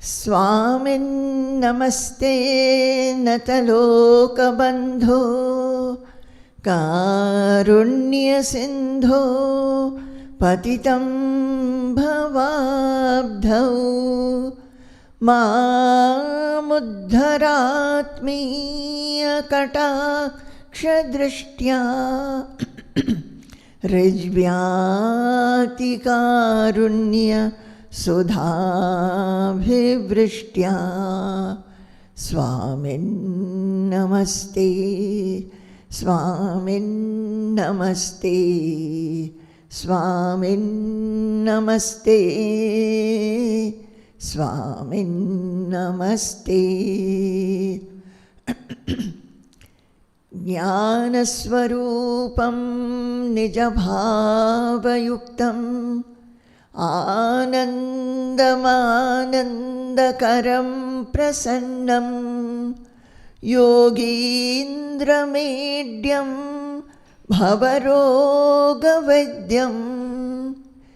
Swamin Namaste Natalokabandho Karunya Sindho Patitam Bhavabdhau Mamuddharatmiya Kataksha Rijvyati Karunya Sudhabhivrishya Swamin Namaste Swamin Namaste Swamin Namaste Swamin Namaste Jnanasvarupam Nijabhavayuktam Anandamanandakaram Prasannam Yogindramedhyam Bhavarogavedyam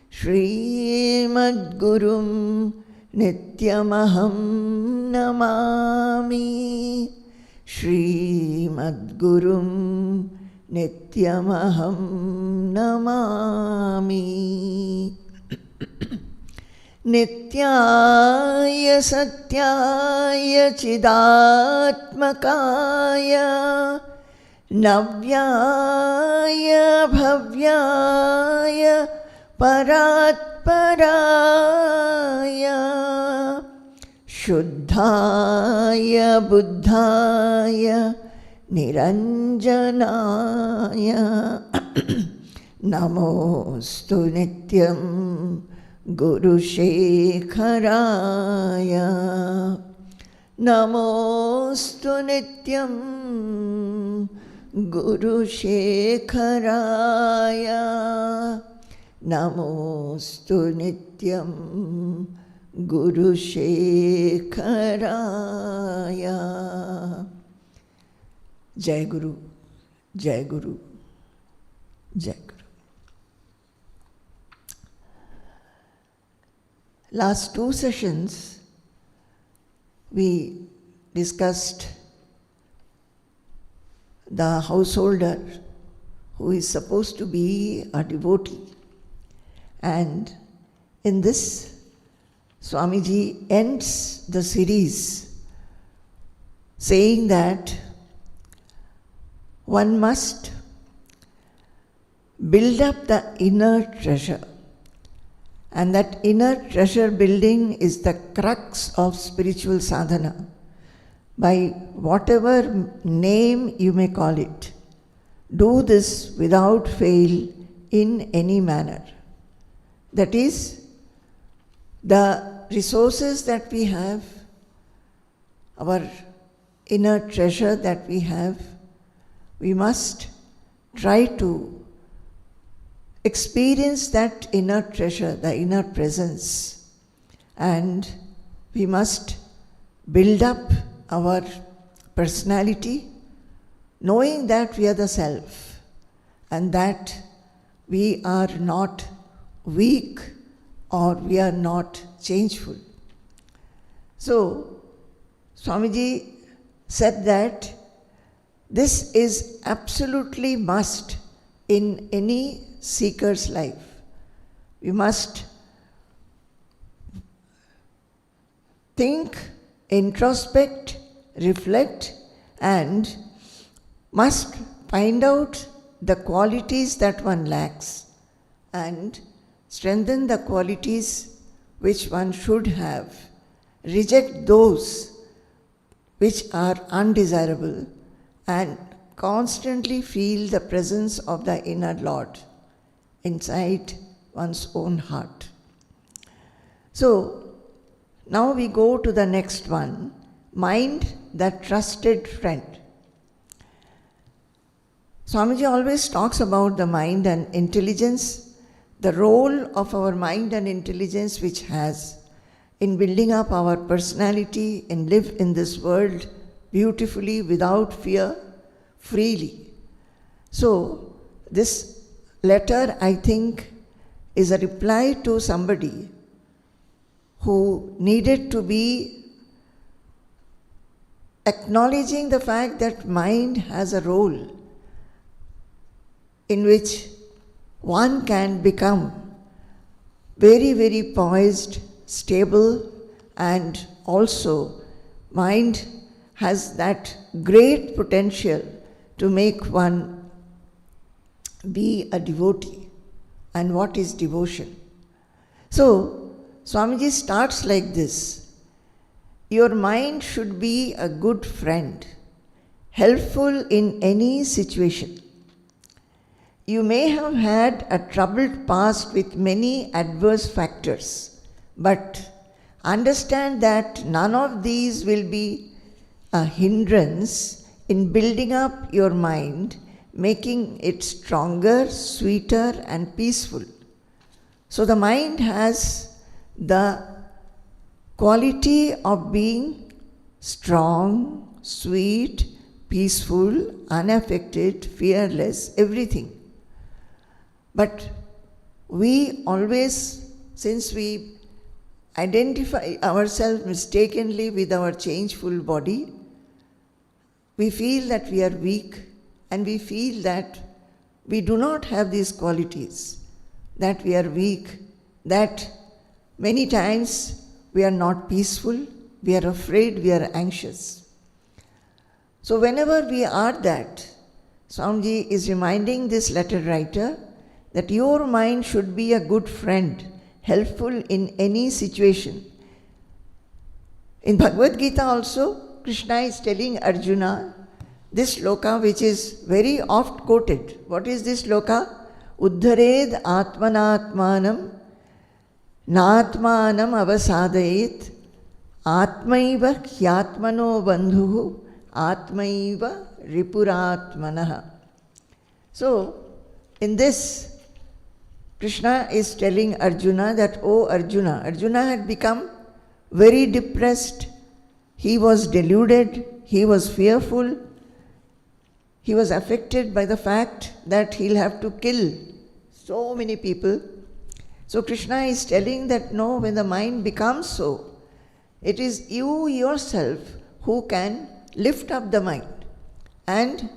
Srimad Gurum Nityamaham Namami Srimad Gurum Nityamaham Namami Nityaya Satyaya Chidatmakaya Navyaya Bhavyaya Paratparaya Shuddhaya Buddhaya Niranjanaya Namostu Nityam Guru Shekharaya Namostu Nityam Guru Shekharaya Namostu Nityam Guru Shekharaya. Jai Guru, Jai Guru, Jai Guru. Last two sessions we discussed the householder who is supposed to be a devotee, and in this Swamiji ends the series saying that one must build up the inner treasure, and that inner treasure building is the crux of spiritual sadhana, by whatever name you may call it. Do this without fail in any manner. That is, the resources that we have, our inner treasure that we have, we must try to experience that inner treasure, the inner presence, and we must build up our personality, knowing that we are the self and that we are not weak or we are not changeful. So, Swamiji said that this is absolutely must in any seeker's life. We must think, introspect, reflect, and must find out the qualities that one lacks and strengthen the qualities which one should have, reject those which are undesirable, and constantly feel the presence of the inner Lord inside one's own heart. So, now we go to the next one, mind the trusted friend. Swamiji always talks about the mind and intelligence, the role of our mind and intelligence which has in building up our personality and live in this world beautifully without fear, freely. So, this letter, I think, is a reply to somebody who needed to be acknowledging the fact that mind has a role in which one can become very, very poised, stable, and also mind has that great potential to make one be a devotee. And what is devotion? So, Swamiji starts like this. Your mind should be a good friend, helpful in any situation. You may have had a troubled past with many adverse factors, but understand that none of these will be a hindrance in building up your mind, making it stronger, sweeter, and peaceful. So the mind has the quality of being strong, sweet, peaceful, unaffected, fearless, everything. But we always, since we identify ourselves mistakenly with our changeful body, we feel that we are weak and we feel that we do not have these qualities, that we are weak, that many times we are not peaceful, we are afraid, we are anxious. So whenever we are that, Swamiji is reminding this letter writer that your mind should be a good friend, helpful in any situation. In Bhagavad Gita also, Krishna is telling Arjuna this shloka which is very oft quoted. What is this shloka? Uddhared atmanatmanam natmanam avasadayet atmaiva hyatmano bandhuhu atmaiva ripuratmanah. So, in this, Krishna is telling Arjuna that, oh Arjuna, Arjuna had become very depressed, he was deluded, he was fearful, he was affected by the fact that he'll have to kill so many people. So Krishna is telling that no, when the mind becomes so, it is you yourself who can lift up the mind, and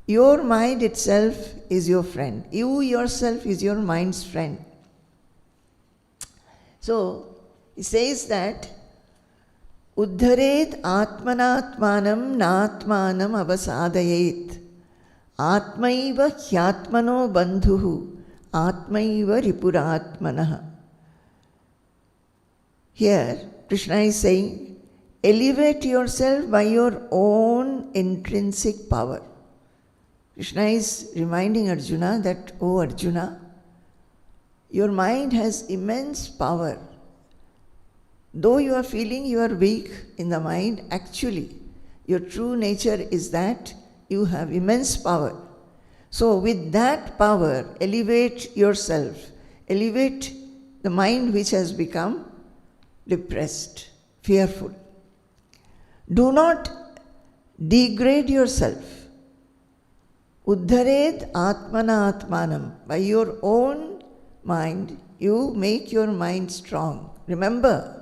your mind itself is your friend. You yourself is your mind's friend. So, he says that Uddharet atmanatmanam natmanam avasadayet atmaiva hyatmano bandhuhu atmaiva ripuratmanah. Here, Krishna is saying, elevate yourself by your own intrinsic power. Krishna is reminding Arjuna that, oh Arjuna, your mind has immense power. Though you are feeling you are weak in the mind, actually, your true nature is that you have immense power. So with that power, elevate yourself, elevate the mind which has become depressed, fearful. Do not degrade yourself. Uddhared atmana atmanam. By your own mind, you make your mind strong. Remember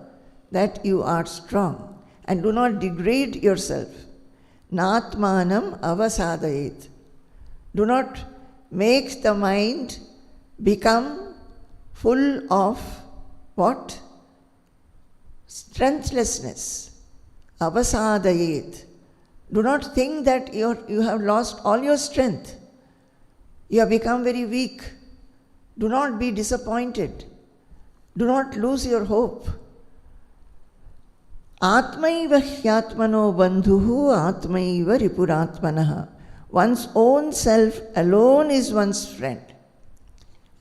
that you are strong and do not degrade yourself. Natmanam avasadayet. Do not make the mind become full of what? Strengthlessness. Avasadayet. Do not think that you have lost all your strength. You have become very weak. Do not be disappointed. Do not lose your hope. Atmaiva hyatmano bandhuhu atmaiva ripuratmanah. One's own self alone is one's friend,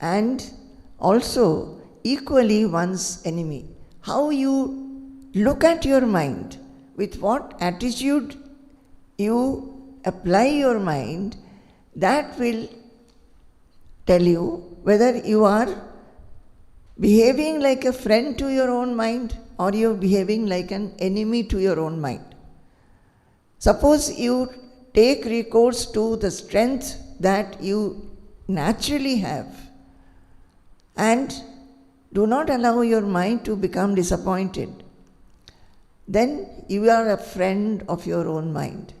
and also equally one's enemy. How you look at your mind, with what attitude you apply your mind, that will tell you whether you are behaving like a friend to your own mind or you're behaving like an enemy to your own mind. Suppose you take recourse to the strength that you naturally have, and Do not allow your mind to become disappointed. Then you are a friend of your own mind.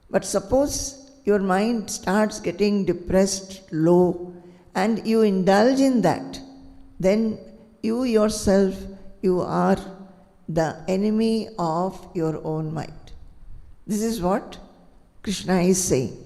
But suppose your mind starts getting depressed, low, and you indulge in that, then you yourself, you are the enemy of your own mind. This is what Krishna is saying.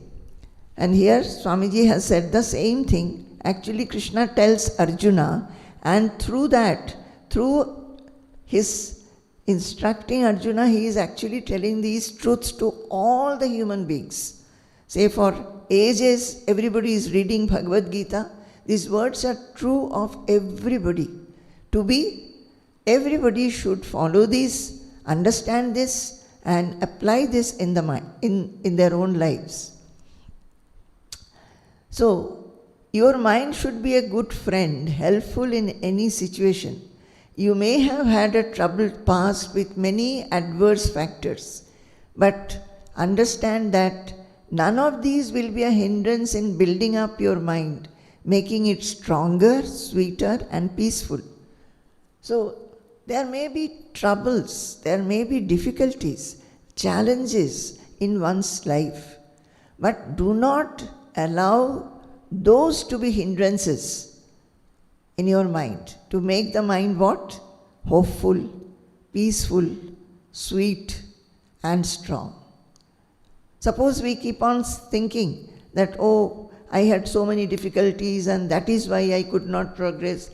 And here Swamiji has said the same thing. Actually, Krishna tells Arjuna, and through that, through his instructing Arjuna, he is actually telling these truths to all the human beings. Say, for ages, everybody is reading Bhagavad Gita. These words are true of everybody. Everybody should follow this, understand this, and apply this in the mind, in their own lives. So, your mind should be a good friend, helpful in any situation. You may have had a troubled past with many adverse factors, but understand that none of these will be a hindrance in building up your mind, making it stronger, sweeter, and peaceful. So, there may be troubles, there may be difficulties, challenges in one's life, but do not allow those to be hindrances in your mind, to make the mind what? Hopeful, peaceful, sweet, and strong. Suppose we keep on thinking that, oh, I had so many difficulties and that is why I could not progress.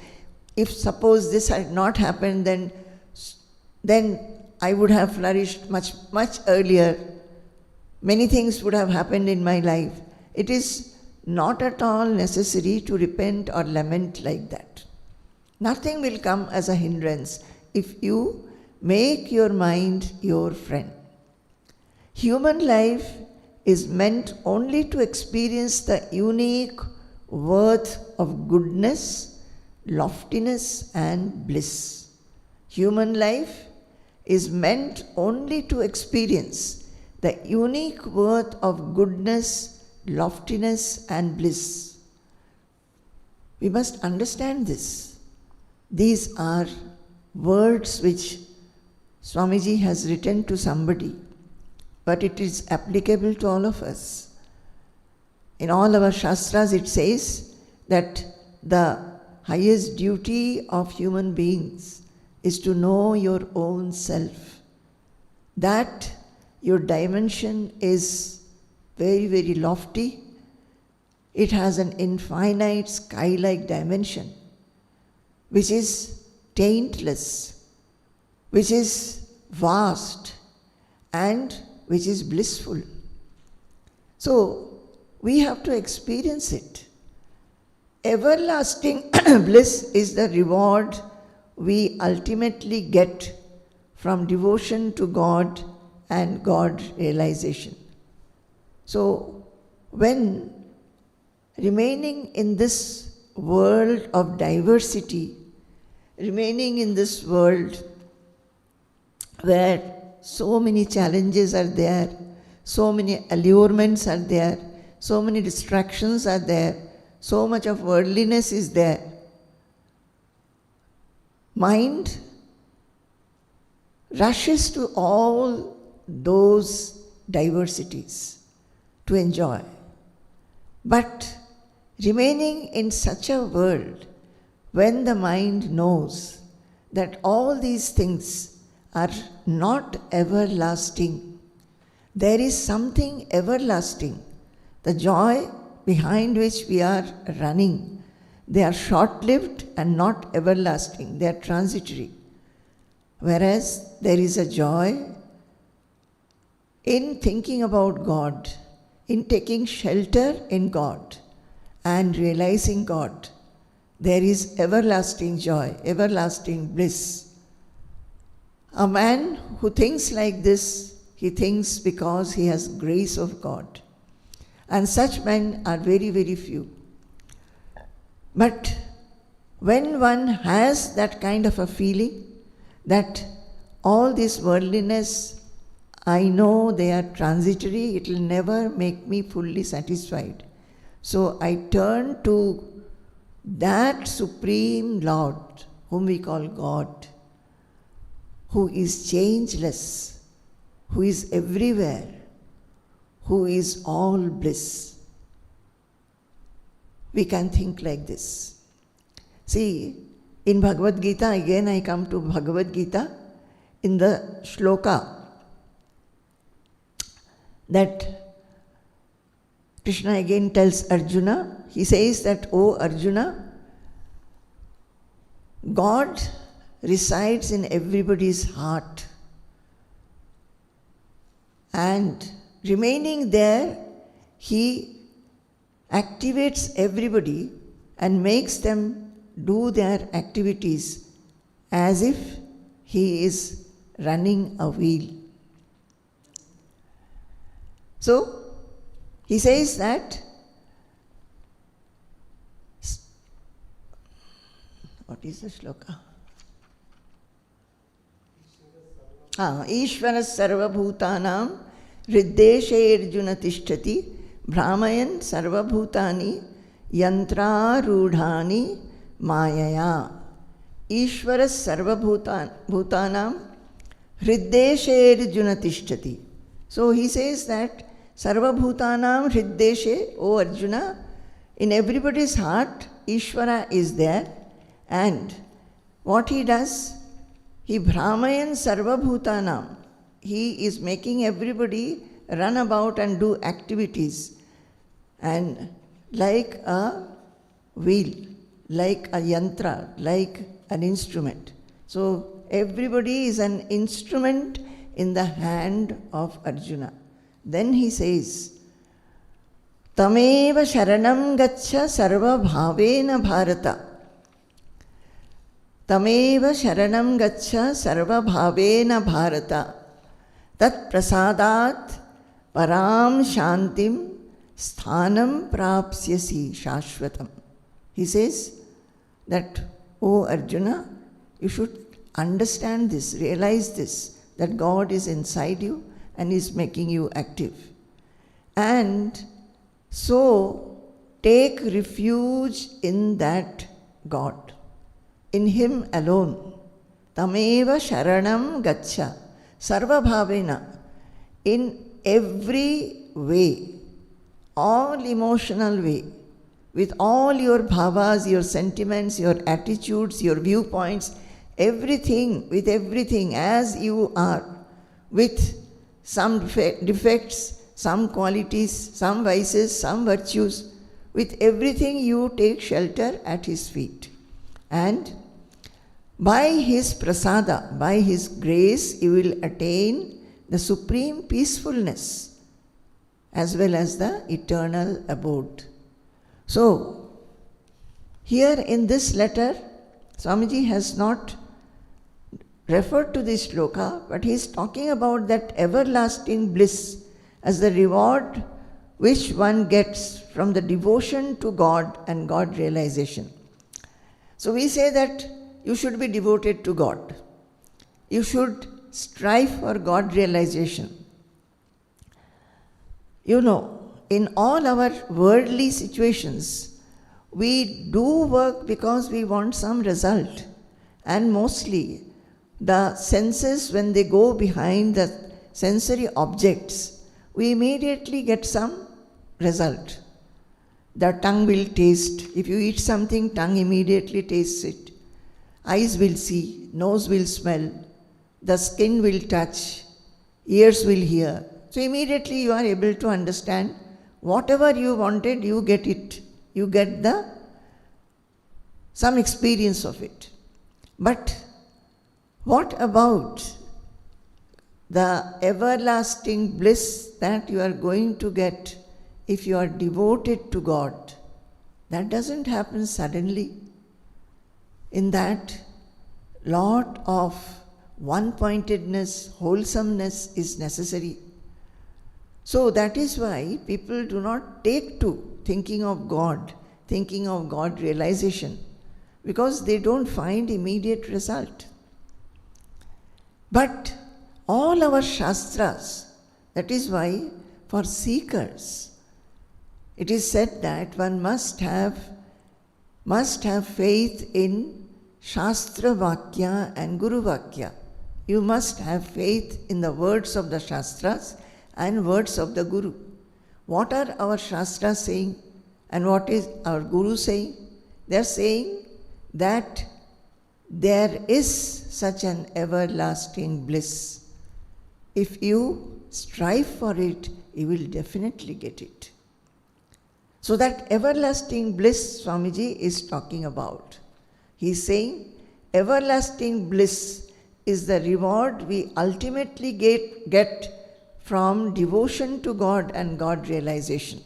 If suppose this had not happened, then I would have flourished much, much earlier. Many things would have happened in my life. It is not at all necessary to repent or lament like that. Nothing will come as a hindrance if you make your mind your friend. Human life is meant only to experience the unique worth of goodness, loftiness, and bliss. Human life is meant only to experience the unique worth of goodness, loftiness, and bliss. We must understand this. These are words which Swamiji has written to somebody, but it is applicable to all of us. In all our Shastras it says that the highest duty of human beings is to know your own self. That your dimension is very, very lofty. It has an infinite sky-like dimension, which is taintless, which is vast, and which is blissful. So, we have to experience it. Everlasting bliss is the reward we ultimately get from devotion to God and God realization. So, when remaining in this world of diversity, remaining in this world where so many challenges are there, so many allurements are there, so many distractions are there, so much of worldliness is there, mind rushes to all those diversities to enjoy. But remaining in such a world, when the mind knows that all these things are not everlasting, there is something everlasting, the joy behind which we are running. They are short-lived and not everlasting, they are transitory. Whereas there is a joy in thinking about God, in taking shelter in God and realizing God. There is everlasting joy, everlasting bliss. A man who thinks like this, he thinks because he has grace of God. And such men are very, very few. But when one has that kind of a feeling that all this worldliness, I know they are transitory, it will never make me fully satisfied. So I turn to that Supreme Lord whom we call God, who is changeless, who is everywhere, who is all bliss. We can think like this. See, in Bhagavad Gita, again I come to Bhagavad Gita, in the shloka that Krishna again tells Arjuna, he says that, O Arjuna, God resides in everybody's heart, and remaining there, He activates everybody and makes them do their activities as if He is running a wheel. So, he says that, what is the shloka? Ishvara sarva bhutanam riddeshe arjuna tishtati brahmayan sarva bhutani yantra rudhani mayaya. Ishvara sarva bhutanam riddeshe arjuna tishtati. So he says that sarva bhutanam riddeshe, O Arjuna, in everybody's heart Ishvara is there, and what he does, he brahmayan sarva bhutanam, he is making everybody run about and do activities, and like a wheel, like a yantra, like an instrument. So everybody is an instrument in the hand of Arjuna. Then he says, Tameva sharanam gaccha sarva bhavena bharata. Tameva sharanam gaccha sarva bhavena bharata. Tat prasadat param shantim sthanam prapsyasi shashvatam. He says that, O Arjuna, you should understand this, realize this, that God is inside you and is making you active. And so take refuge in that God, in Him alone. Tameva sharanam gaccha sarva bhavena. In every way, all emotional way, with all your bhavas, your sentiments, your attitudes, your viewpoints, everything, with everything as you are, with some defects, some qualities, some vices, some virtues, with everything you take shelter at His feet. And by His prasada, by His grace, you will attain the supreme peacefulness as well as the eternal abode. So, here in this letter, Swamiji has not referred to this shloka, but he is talking about that everlasting bliss as the reward which one gets from the devotion to God and God realization. So we say that you should be devoted to God. You should strive for God realization. You know, in all our worldly situations, we do work because we want some result. And mostly, the senses, when they go behind the sensory objects, we immediately get some result. The tongue will taste. If you eat something, tongue immediately tastes it. Eyes will see, nose will smell, the skin will touch, ears will hear. So immediately you are able to understand whatever you wanted, you get it. You get some experience of it. But what about the everlasting bliss that you are going to get if you are devoted to God? That doesn't happen suddenly. In that, lot of one-pointedness, wholesomeness is necessary. So that is why people do not take to thinking of God realization, because they don't find immediate result. But all our shastras, that is why for seekers, it is said that one must have faith in Shastra Vakya and Guru Vakya. You must have faith in the words of the Shastras and words of the Guru. What are our Shastras saying and what is our Guru saying? They are saying that there is such an everlasting bliss. If you strive for it, you will definitely get it. So that everlasting bliss Swamiji is talking about. He is saying everlasting bliss is the reward we ultimately get from devotion to God and God realization.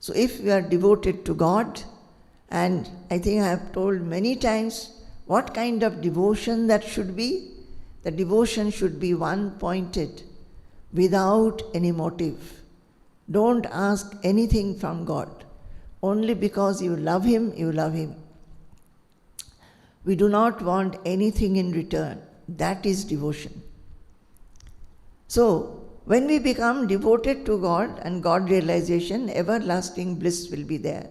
So if we are devoted to God, and I think I have told many times what kind of devotion that should be. The devotion should be one-pointed, without any motive. Don't ask anything from God. Only because you love Him, you love Him. We do not want anything in return. That is devotion. So, when we become devoted to God and God realization, everlasting bliss will be there.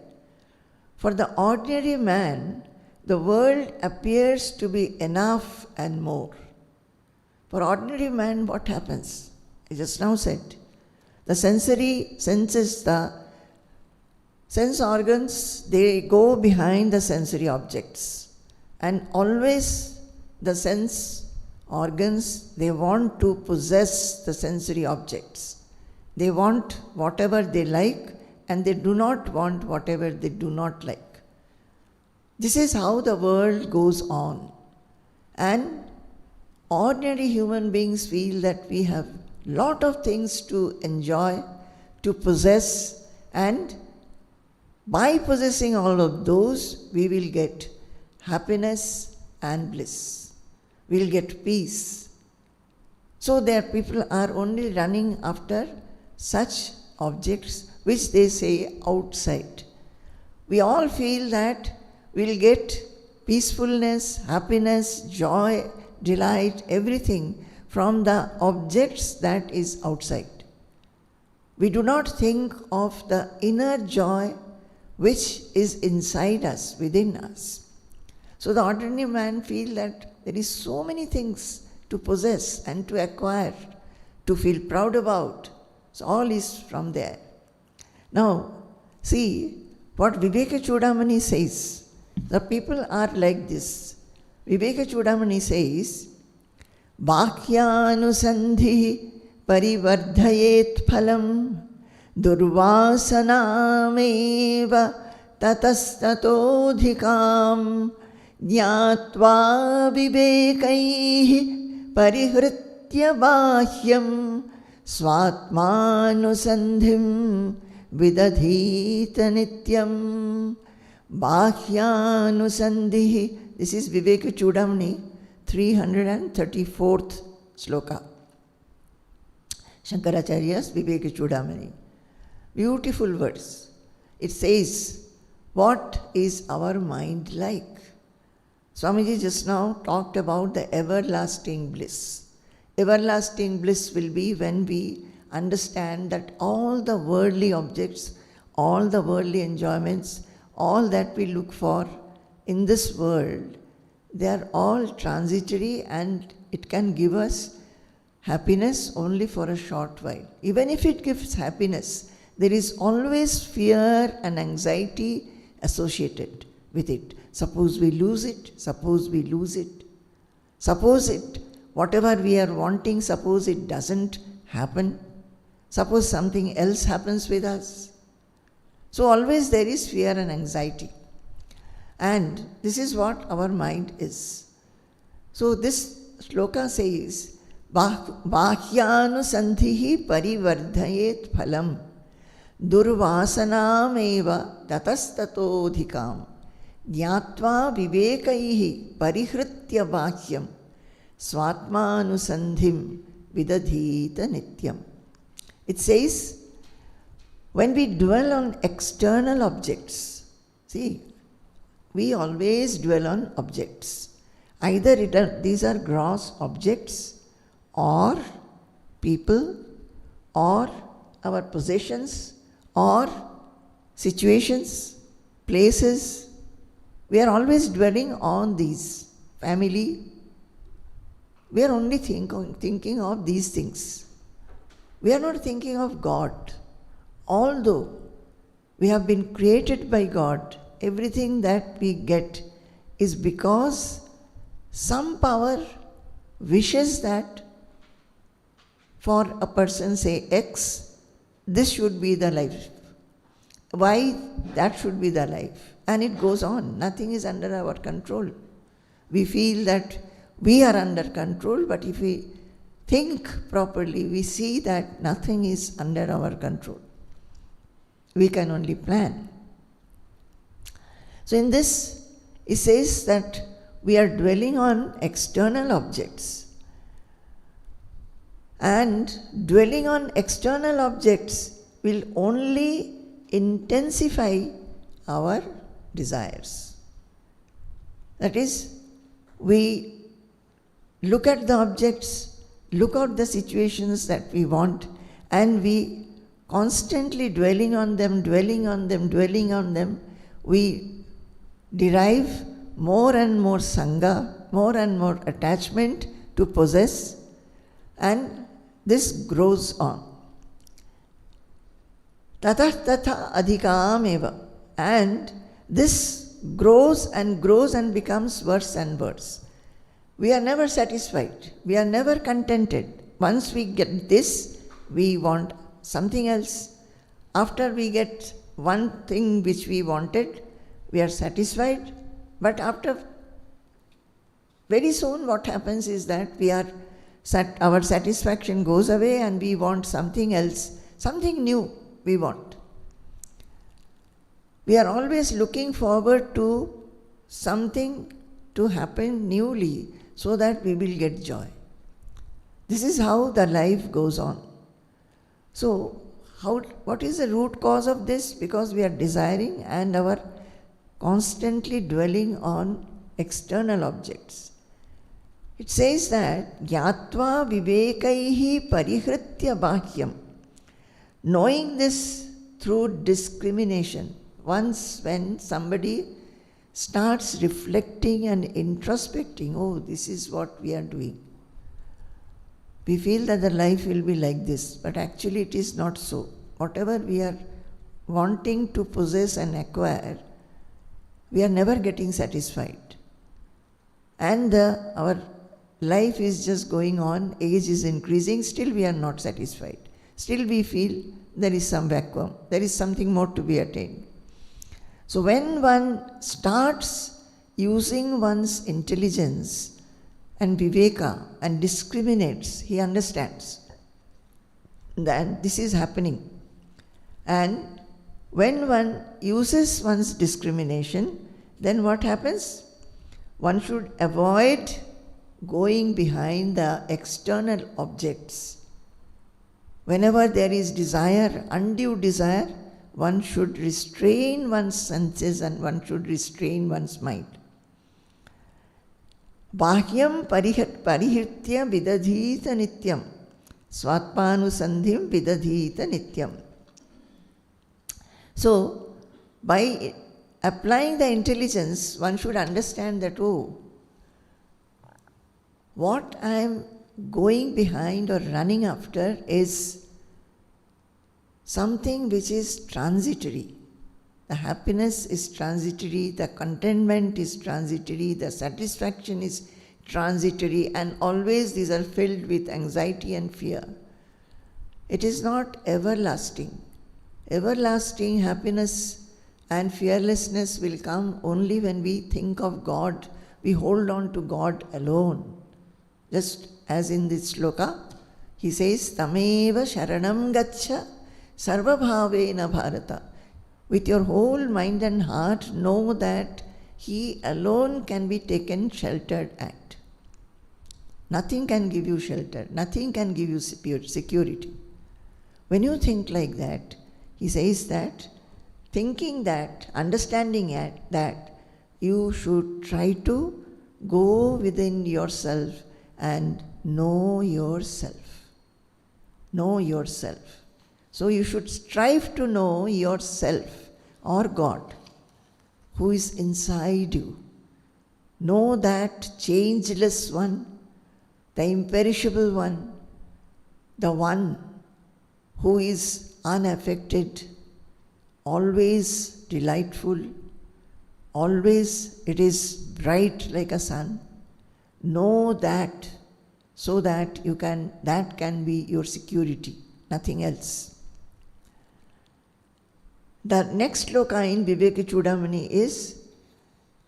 For the ordinary man, the world appears to be enough and more. For ordinary man, what happens? I just now said, the sensory senses, the sense organs, they go behind the sensory objects. And always the sense organs, they want to possess the sensory objects. They want whatever they like and they do not want whatever they do not like. This is how the world goes on. And ordinary human beings feel that we have lot of things to enjoy, to possess, and by possessing all of those, we will get happiness and bliss. We will get peace. So there people are only running after such objects which they say outside. We all feel that we will get peacefulness, happiness, joy, delight, everything from the objects that is outside. We do not think of the inner joy which is inside us, within us. So the ordinary man feels that there is so many things to possess and to acquire, to feel proud about. So all is from there. Now, see what Vivekacūḍāmaṇi says. The people are like this. Vivekacūḍāmaṇi says, Bhākyanusandhi parivardhayet phalam durvasanameva tatastatoධikam jnātvā vivekaihi parihritya bāhyam swātmānusandhim vidadhīta nityam. Bhākyanusandhi. This is Vivekacūḍāmaṇi, 334th sloka. Shankaracharya's Vivekacūḍāmaṇi. Beautiful verse. It says, what is our mind like? Swamiji just now talked about the everlasting bliss. Everlasting bliss will be when we understand that all the worldly objects, all the worldly enjoyments, all that we look for in this world, they are all transitory and it can give us happiness only for a short while. Even if it gives happiness, there is always fear and anxiety associated with it. Suppose we lose it, suppose we lose it. Suppose it, whatever we are wanting, suppose it doesn't happen. Suppose something else happens with us. So always there is fear and anxiety. And this is what our mind is. So this shloka says, Bhākyanusandhihi parivardhayet phalam durvasanameva tatastatoධikam jnātvā vivekaihi parihritya bāhyam swātmānusandhim vidadhīta nityam. It says, when we dwell on external objects, see, we always dwell on objects. Either these are gross objects, or people, or our possessions, or situations, places, We are always dwelling on these. Family, we are only thinking of these things. We are not thinking of God. Although we have been created by God, everything that we get is because some power wishes that for a person, say X, this should be the life. Y, that should be the life. And it goes on. Nothing is under our control. We feel that we are under control, but if we think properly, we see that nothing is under our control. We can only plan. So in this, it says that we are dwelling on external objects. And dwelling on external objects will only intensify our desires. That is, we look at the objects, look at the situations that we want, and we constantly dwelling on them, we derive more and more sangha, more and more attachment to possess, and this grows on. Tatah tatha adhikam eva. And this grows and becomes worse and worse. We are never satisfied. We are never contented. Once we get this, we want something else. After we get one thing which we wanted, we are satisfied. But after very soon what happens is that our satisfaction goes away and we want something else, something new we want. We are always looking forward to something to happen newly so that we will get joy. This is how the life goes on. So, what is the root cause of this? Because we are desiring and our constantly dwelling on external objects. It says that Gyatva Vivekaihi Parihritya Bahyam. Knowing this through discrimination. Once when somebody starts reflecting and introspecting, oh, this is what we are doing. We feel that the life will be like this, but actually it is not so. Whatever we are wanting to possess and acquire, we are never getting satisfied. And our life is just going on, age is increasing, still we are not satisfied. Still we feel there is some vacuum, there is something more to be attained. So when one starts using one's intelligence and viveka and discriminates, he understands that this is happening. And when one uses one's discrimination, then what happens? One should avoid going behind the external objects. Whenever there is desire, undue desire, one should restrain one's senses and one should restrain one's mind. Bahyam parihritya vidadhita nityam. Swatmanusandhim vidadhita nityam. So, by applying the intelligence, one should understand that, oh, what I am going behind or running after is something which is transitory. The happiness is transitory, the contentment is transitory, the satisfaction is transitory, and always these are filled with anxiety and fear. It is not everlasting. Everlasting happiness and fearlessness will come only when we think of God, we hold on to God alone. Just as in this sloka, he says, Tameva sharanam gaccha sarvabhavena bharata. With your whole mind and heart, know that he alone can be taken sheltered at. Nothing can give you shelter. Nothing can give you security. When you think like that, he says that, thinking that, understanding that, you should try to go within yourself and know yourself. Know yourself. So you should strive to know yourself or God. who is inside you. Know that changeless one, the imperishable one, the one who is unaffected, always delightful, always it is bright like a sun. Know that, so that that can be your security, nothing else. The next sloka in Vivekacūḍāmaṇi is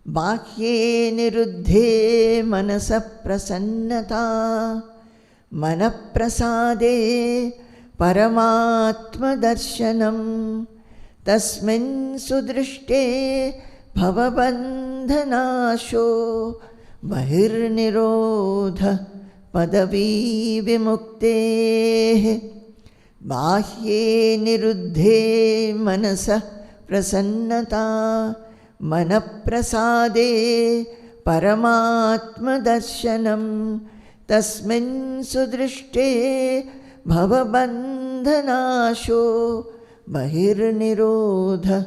Bhāhye niruddhe manasa prasannata manaprasade paramatma darshanam tasmin sudrishte bhavabandhanasho bahirnirodha padavi vimukte. Bhāhye niruddhe manasa prasannata manaprasade paramatma darshanam tasmin sudrishte bhavabandhanasho bahirnirodha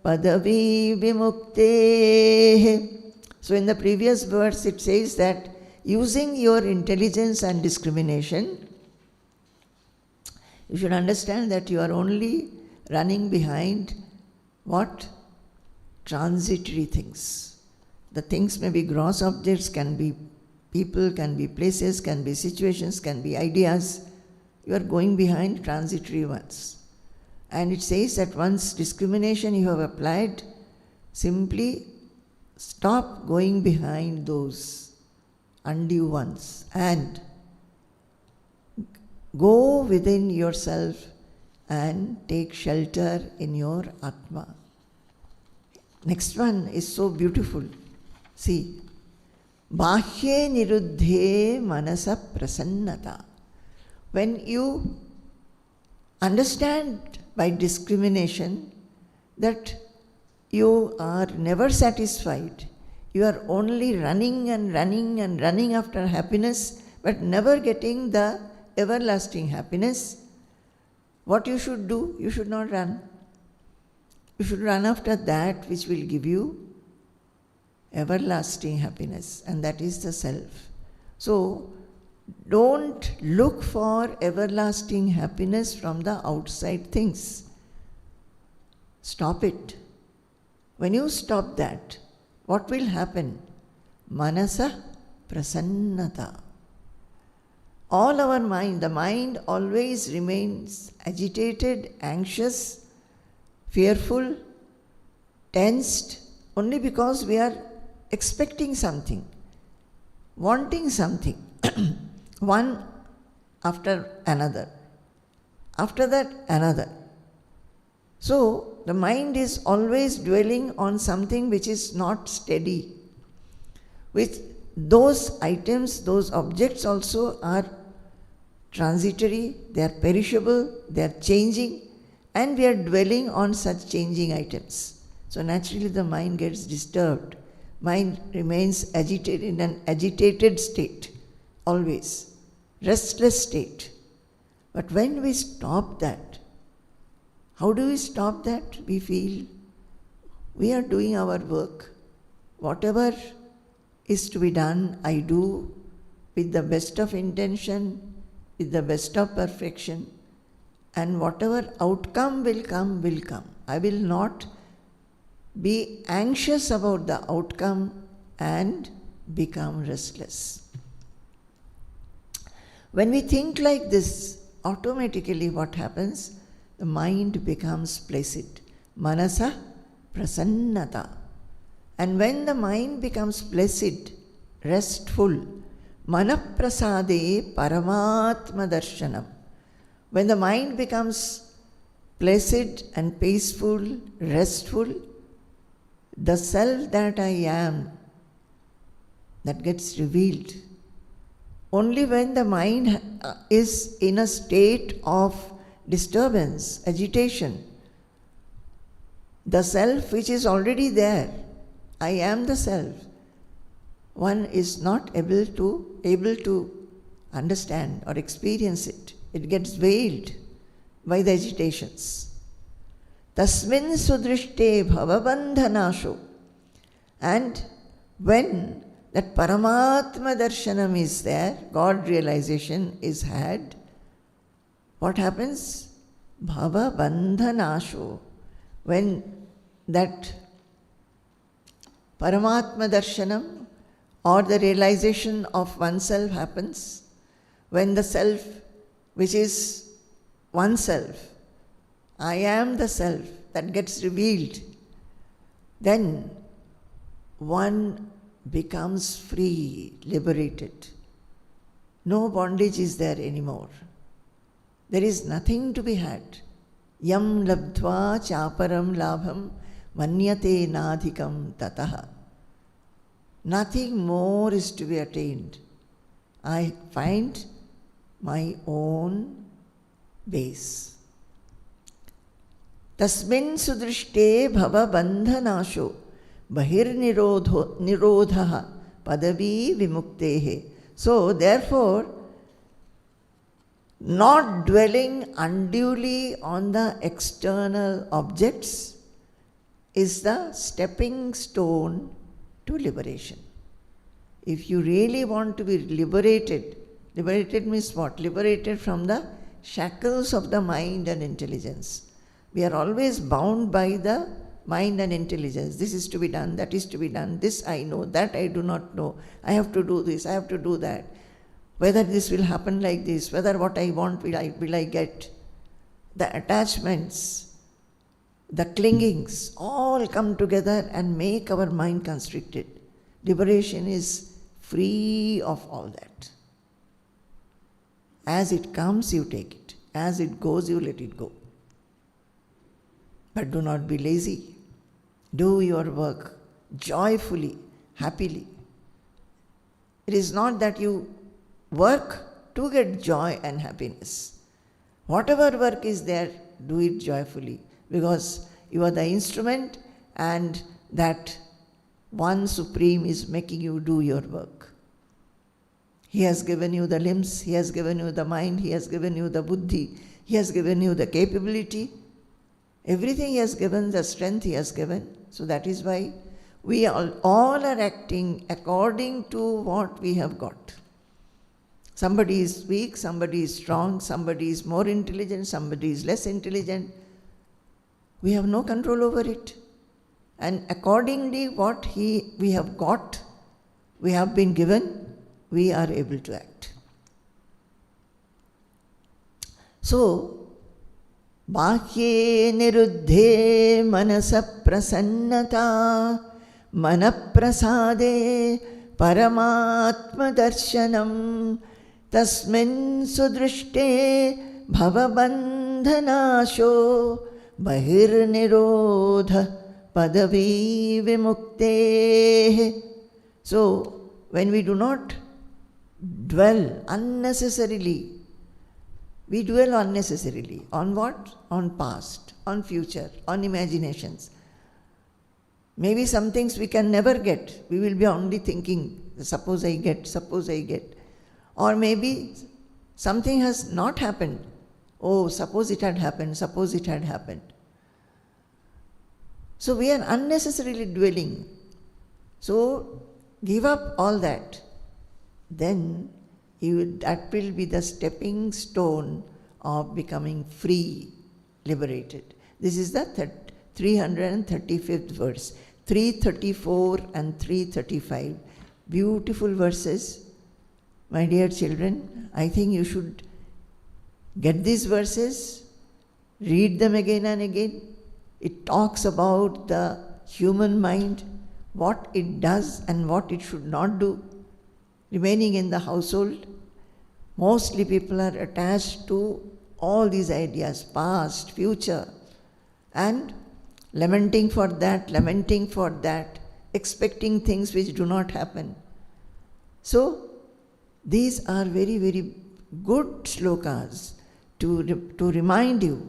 padavi vimukte. So in the previous verse it says that using your intelligence and discrimination, you should understand that you are only running behind what? Transitory things. The things may be gross objects, can be people, can be places, can be situations, can be ideas. You are going behind transitory ones. And it says that once discrimination you have applied, simply stop going behind those undue ones and go within yourself and take shelter in your Atma. Next one is so beautiful. See, Bhāhye niruddhe manasa prasannata. When you understand by discrimination that you are never satisfied, you are only running and running and running after happiness, but never getting the everlasting happiness, what you should do? You should not run. You should run after that which will give you everlasting happiness, and that is the self. So, don't look for everlasting happiness from the outside things. Stop it. When you stop that, what will happen? Manasa prasannata. All our mind, the mind always remains agitated, anxious, fearful, tensed, only because we are expecting something, wanting something, one after another, after that another. So, the mind is always dwelling on something which is not steady, which those items, those objects also are transitory, they are perishable, they are changing, and we are dwelling on such changing items. So naturally the mind gets disturbed. Mind remains agitated, in an agitated state, always, restless state. But when we stop that, how do we stop that? We feel we are doing our work. Whatever is to be done, I do with the best of intention, with the best of perfection, and whatever outcome will come, will come. I will not be anxious about the outcome and become restless. When we think like this, automatically what happens? The mind becomes placid. Manasa prasannata. And when the mind becomes placid, restful, manaprasade paramatma darshanam. When the mind becomes placid and peaceful, restful, the self that I am, that gets revealed. Only when the mind is in a state of disturbance, agitation, the self which is already there, I am the self, one is not able to understand or experience it. It gets veiled by the agitations. Tasmin sudrishte bhavabandhanasho. And when that Paramatma Darshanam is there, God realization is had, what happens? Bhava Bandhanasho. When that Paramatma Darshanam or the realization of oneself happens, when the self, which is oneself, I am the self, that gets revealed, then one becomes free, liberated. No bondage is there anymore. There is nothing to be had. Yam labdva chaparam labham manyate nadhikam tataha. Nothing more is to be attained. I find my own base. Tasmin sudrishte bhava bandhanasho bahir nirodha padavi vimuktehe. So therefore, not dwelling unduly on the external objects is the stepping stone to liberation. If you really want to be liberated, liberated means what? Liberated from the shackles of the mind and intelligence. We are always bound by the mind and intelligence. This is to be done, that is to be done, this I know, that I do not know, I have to do this, I have to do that. Whether this will happen like this, whether what I want will I get. The attachments, the clingings, all come together and make our mind constricted. Liberation is free of all that. As it comes, you take it. As it goes, you let it go. But do not be lazy. Do your work joyfully, happily. It is not that you work to get joy and happiness. Whatever work is there, do it joyfully, because you are the instrument and that one Supreme is making you do your work. He has given you the limbs, He has given you the mind, He has given you the buddhi, He has given you the capability. Everything He has given, the strength He has given. So that is why we all are acting according to what we have got. Somebody is weak, somebody is strong, somebody is more intelligent, somebody is less intelligent. We have no control over it. And accordingly, what we have got, we have been given, we are able to act. So, Bhakye niruddhe manasa prasannata manaprasade paramatma darshanam tasmin sudrishte bhavabandhanasho bahir nirodha padavi vimukte. So, when we do not dwell unnecessarily, we dwell unnecessarily. On what? On past, on future, on imaginations. Maybe some things we can never get. We will be only thinking, suppose I get, suppose I get. Or maybe something has not happened. Oh, suppose it had happened, suppose it had happened. So we are unnecessarily dwelling. So give up all that. Then that will be the stepping stone of becoming free, liberated. This is the 335th verse. 334 and 335. Beautiful verses. My dear children, I think you should get these verses, read them again and again. It talks about the human mind, what it does and what it should not do. Remaining in the household, mostly people are attached to all these ideas, past, future, and lamenting for that, expecting things which do not happen. So, these are very, very good slokas to remind you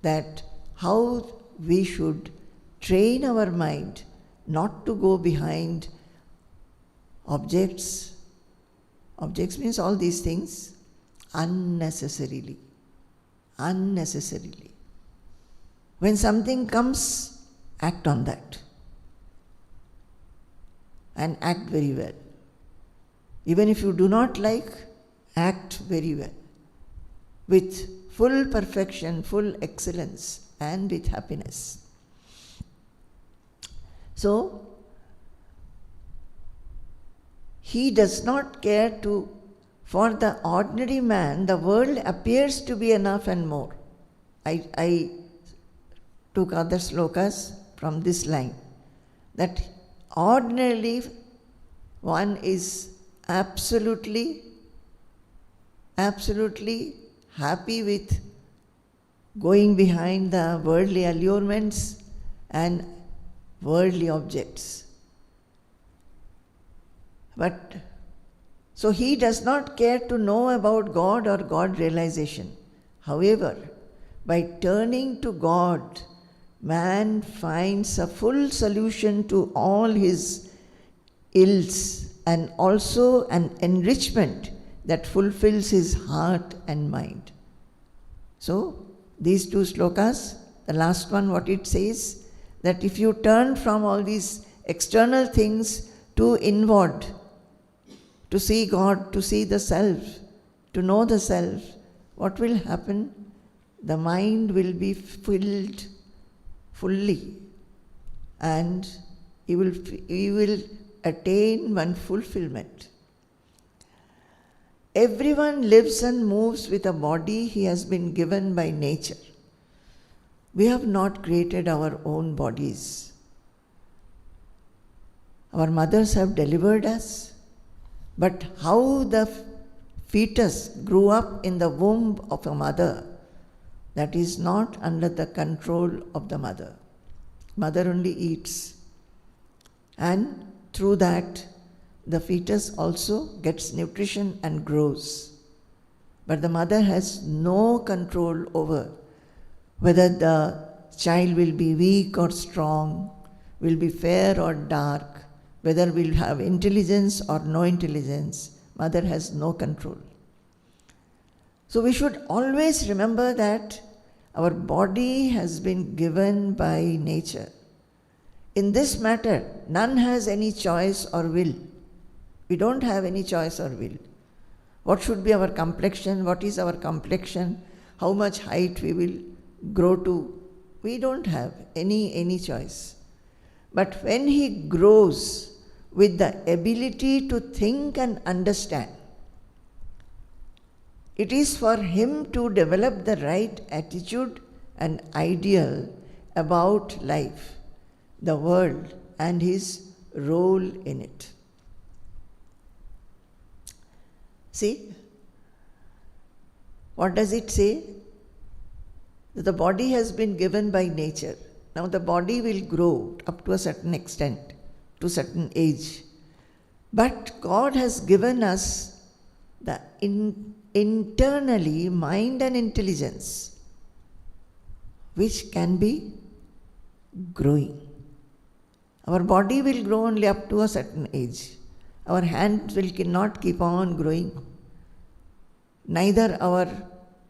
that how we should train our mind not to go behind objects. Objects means all these things unnecessarily. Unnecessarily. When something comes, act on that. and act very well. Even if you do not like, act very well, with full perfection, full excellence, and with happiness. So, he does not care to, for the ordinary man, the world appears to be enough and more. I took other slokas from this line, that ordinarily one is absolutely happy with going behind the worldly allurements and worldly objects. But so he does not care to know about God or God realization. However, by turning to God, man finds a full solution to all his ills and also an enrichment that fulfills his heart and mind. So, these two slokas, the last one, what it says, that if you turn from all these external things to inward, to see God, to see the self, to know the self, what will happen? The mind will be filled fully, and you will attain one fulfillment. Everyone lives and moves with a body he has been given by nature. We have not created our own bodies. Our mothers have delivered us, but how the fetus grew up in the womb of a mother, that is not under the control of the mother. Mother only eats, and through that the fetus also gets nutrition and grows. But the mother has no control over whether the child will be weak or strong, will be fair or dark, whether will have intelligence or no intelligence. Mother has no control. So we should always remember that our body has been given by nature. In this matter, none has any choice or will. We don't have any choice or will. What should be our complexion? What is our complexion? How much height we will grow to? We don't have any choice. But when he grows with the ability to think and understand, it is for him to develop the right attitude and ideal about life, the world, and his role in it. See, what does it say? That the body has been given by nature. Now the body will grow up to a certain extent, to a certain age. But God has given us the internally mind and intelligence, which can be growing. Our body will grow only up to a certain age. Our hands will not keep on growing. Neither our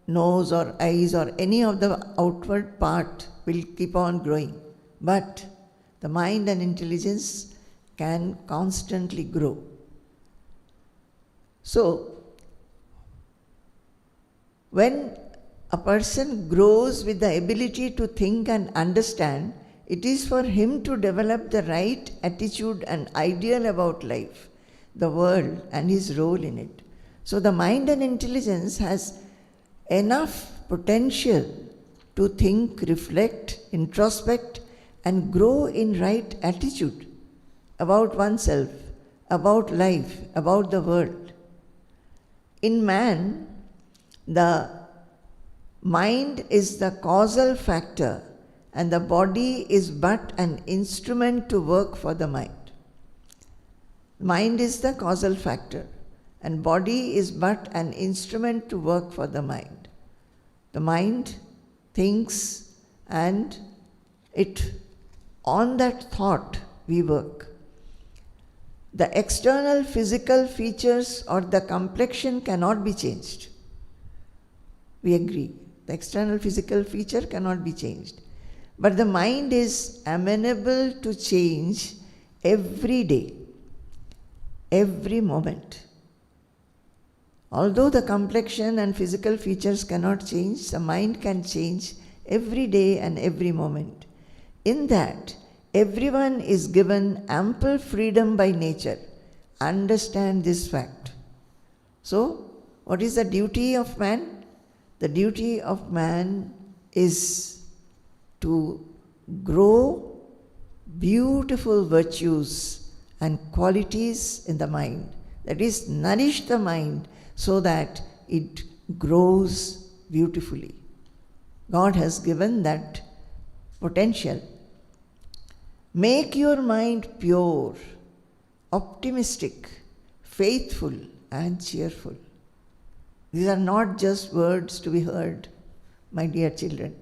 nose or eyes or any of the outward part will keep on growing. But the mind and intelligence can constantly grow. So, when a person grows with the ability to think and understand, it is for him to develop the right attitude and ideal about life, the world, and his role in it. So the mind and intelligence has enough potential to think, reflect, introspect, and grow in right attitude about oneself, about life, about the world. In man, the mind is the causal factor and the body is but an instrument to work for the mind. Mind is the causal factor and body is but an instrument to work for the mind. The mind thinks and on that thought we work. The external physical features or the complexion cannot be changed. We agree. The external physical feature cannot be changed. But the mind is amenable to change every day. every moment. Although the complexion and physical features cannot change, the mind can change every day and every moment. In that, everyone is given ample freedom by nature. Understand this fact. So, what is the duty of man? The duty of man is to grow beautiful virtues and qualities in the mind. That is, nourish the mind so that it grows beautifully. God has given that potential. Make your mind pure, optimistic, faithful, and cheerful. These are not just words to be heard, my dear children.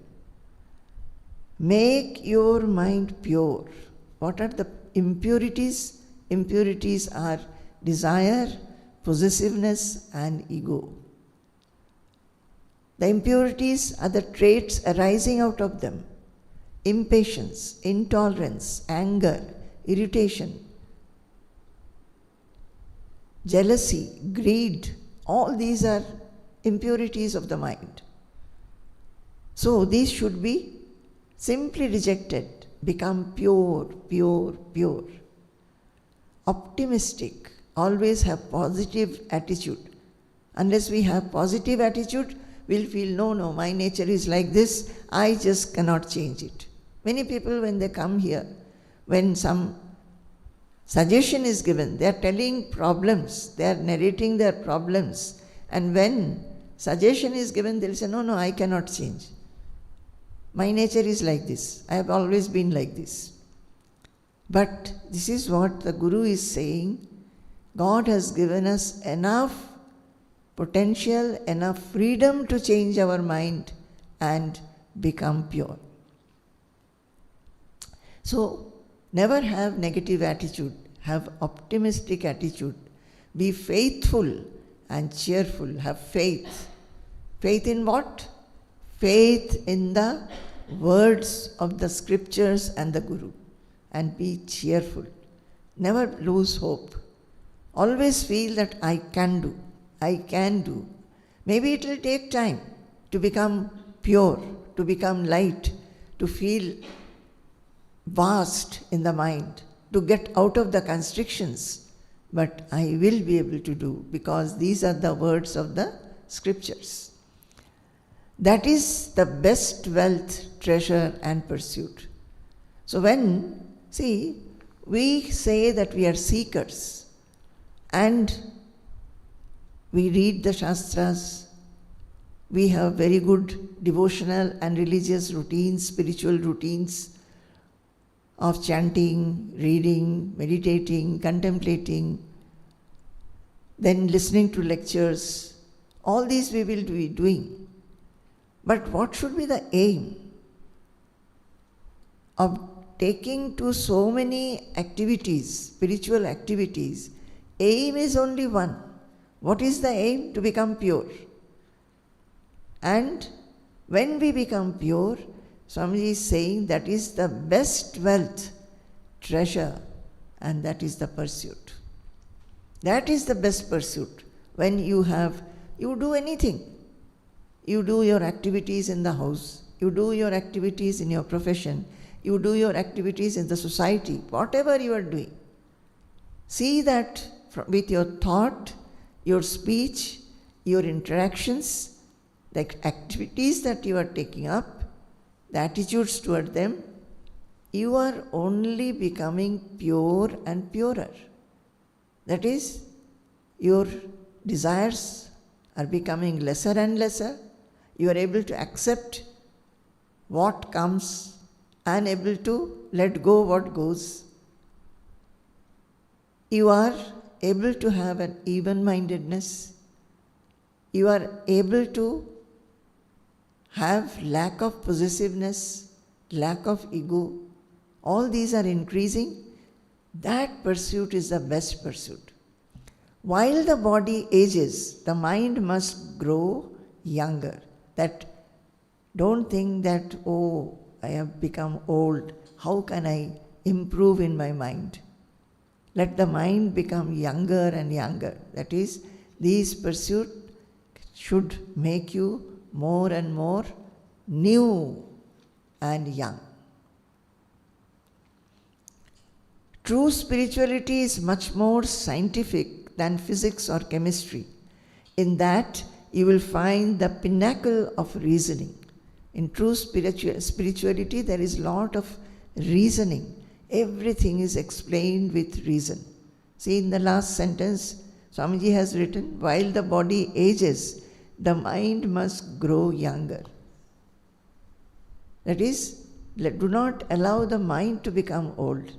Make your mind pure. What are the impurities? Impurities are desire, possessiveness, and ego. The impurities are the traits arising out of them: impatience, intolerance, anger, irritation, jealousy, greed. All these are impurities of the mind. So these should be simply rejected, become pure, pure, pure. Optimistic, always have positive attitude. Unless we have positive attitude, we'll feel, no, my nature is like this, I just cannot change it. Many people, when they come here, when some suggestion is given, they are telling problems, they are narrating their problems, and when suggestion is given, they'll say, no, I cannot change. My nature is like this, I have always been like this. But this is what the Guru is saying. God has given us enough potential, enough freedom to change our mind and become pure. So, never have negative attitude, have optimistic attitude, be faithful and cheerful, have faith. Faith in what? Faith in the words of the scriptures and the Guru, and be cheerful. Never lose hope. Always feel that I can do. Maybe it will take time to become pure, to become light, to feel vast in the mind, to get out of the constrictions. But I will be able to do, because these are the words of the scriptures. That is the best wealth, treasure, and pursuit. So we say that we are seekers, and we read the Shastras, we have very good devotional and religious routines, spiritual routines of chanting, reading, meditating, contemplating, then listening to lectures. All these we will be doing. But what should be the aim of taking to so many activities, spiritual activities? Aim is only one. What is the aim? To become pure. And when we become pure, Swamiji is saying that is the best wealth, treasure, and that is the pursuit. That is the best pursuit. When you do anything. You do your activities in the house, you do your activities in your profession, you do your activities in the society, whatever you are doing. See that with your thought, your speech, your interactions, the activities that you are taking up, the attitudes toward them, you are only becoming pure and purer. That is, your desires are becoming lesser and lesser. You are able to accept what comes and able to let go what goes. You are able to have an even-mindedness. You are able to have lack of possessiveness, lack of ego. All these are increasing. That pursuit is the best pursuit. While the body ages, the mind must grow younger. That don't think that, I have become old. How can I improve in my mind? let the mind become younger and younger. That is, these pursuits should make you more and more new and young. True spirituality is much more scientific than physics or chemistry, in that you will find the pinnacle of reasoning. In true spirituality, there is a lot of reasoning. Everything is explained with reason. See, in the last sentence, Swamiji has written, while the body ages, the mind must grow younger. That is, do not allow the mind to become old.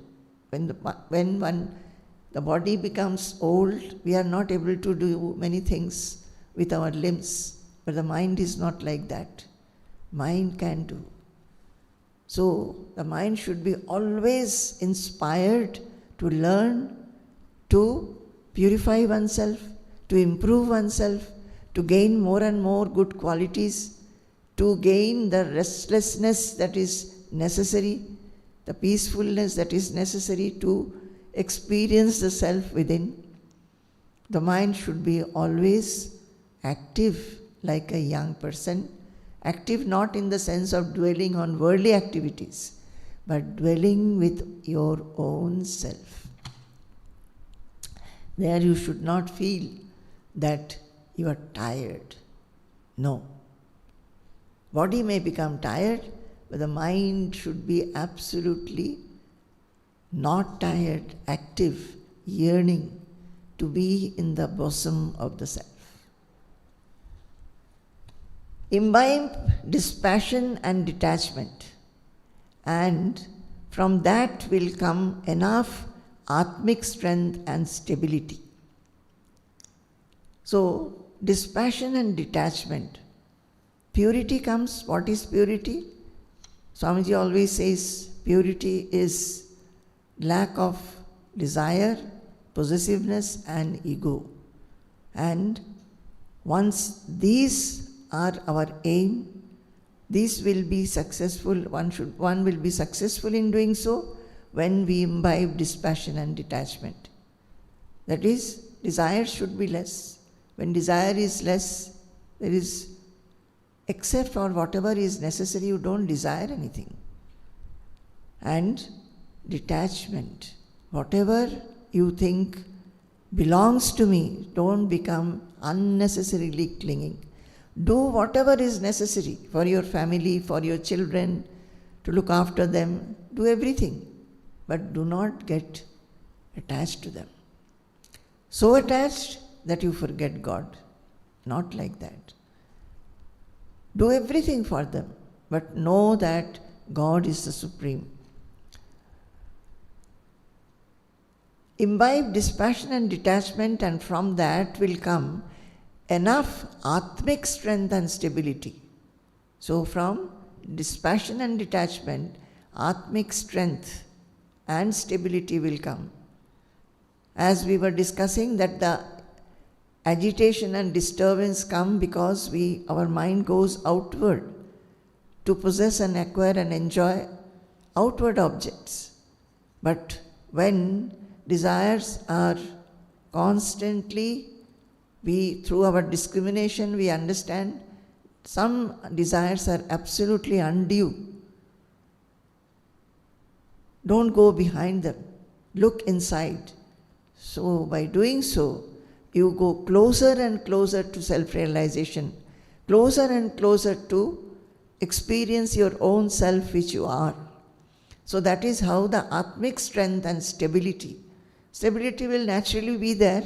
When the body becomes old, we are not able to do many things with our limbs. But the mind is not like that. Mind can do. So the mind should be always inspired to learn, to purify oneself, to improve oneself, to gain more and more good qualities, to gain the restlessness that is necessary, the peacefulness that is necessary to experience the self within. The mind should be always active like a young person. Active not in the sense of dwelling on worldly activities, but dwelling with your own self. There you should not feel that you are tired. No. Body may become tired, but the mind should be absolutely not tired, active, yearning to be in the bosom of the self. Imbibe dispassion and detachment, and from that will come enough atmic strength and stability. So, dispassion and detachment. Purity comes. What is purity? Swamiji always says purity is lack of desire, possessiveness and ego. And once these are our aim, these will be successful. One will be successful in doing so when we imbibe dispassion and detachment. That is, desire should be less. When desire is less, there is, except for whatever is necessary, you don't desire anything. And detachment, whatever you think belongs to me, don't become unnecessarily clinging. Do whatever is necessary for your family, for your children, to look after them. Do everything, but do not get attached to them. So attached that you forget God. Not like that. Do everything for them, but know that God is the supreme. Imbibe dispassion and detachment, and from that will come enough atmic strength and stability. So from dispassion and detachment, atmic strength and stability will come. As we were discussing, that the agitation and disturbance come because our mind goes outward to possess and acquire and enjoy outward objects. But when desires are constantly, through our discrimination, we understand some desires are absolutely undue. Don't go behind them. Look inside. So by doing so, you go closer and closer to self-realization, closer and closer to experience your own self which you are. So that is how the atmic strength and stability will naturally be there.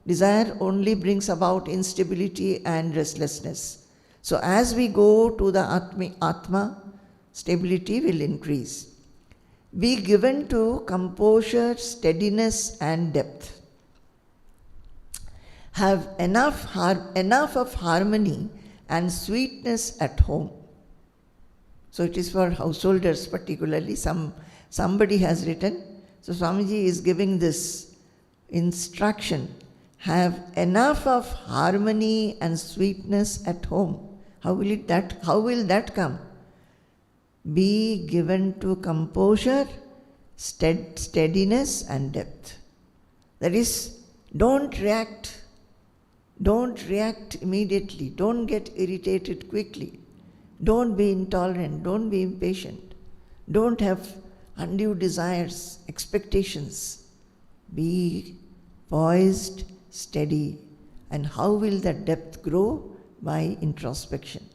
Desire only brings about instability and restlessness. So as we go to the Atma, stability will increase. Be given to composure, steadiness and depth. Have enough of harmony and sweetness at home. So it is for householders particularly. Somebody has written. So Swamiji is giving this instruction. Have enough of harmony and sweetness at home. How will that come? Be given to composure, steadiness and depth. That is, don't react. Don't react immediately. Don't get irritated quickly. Don't be intolerant. Don't be impatient. Don't have undue desires, expectations. Be poised, steady. And how will that depth grow? By introspection.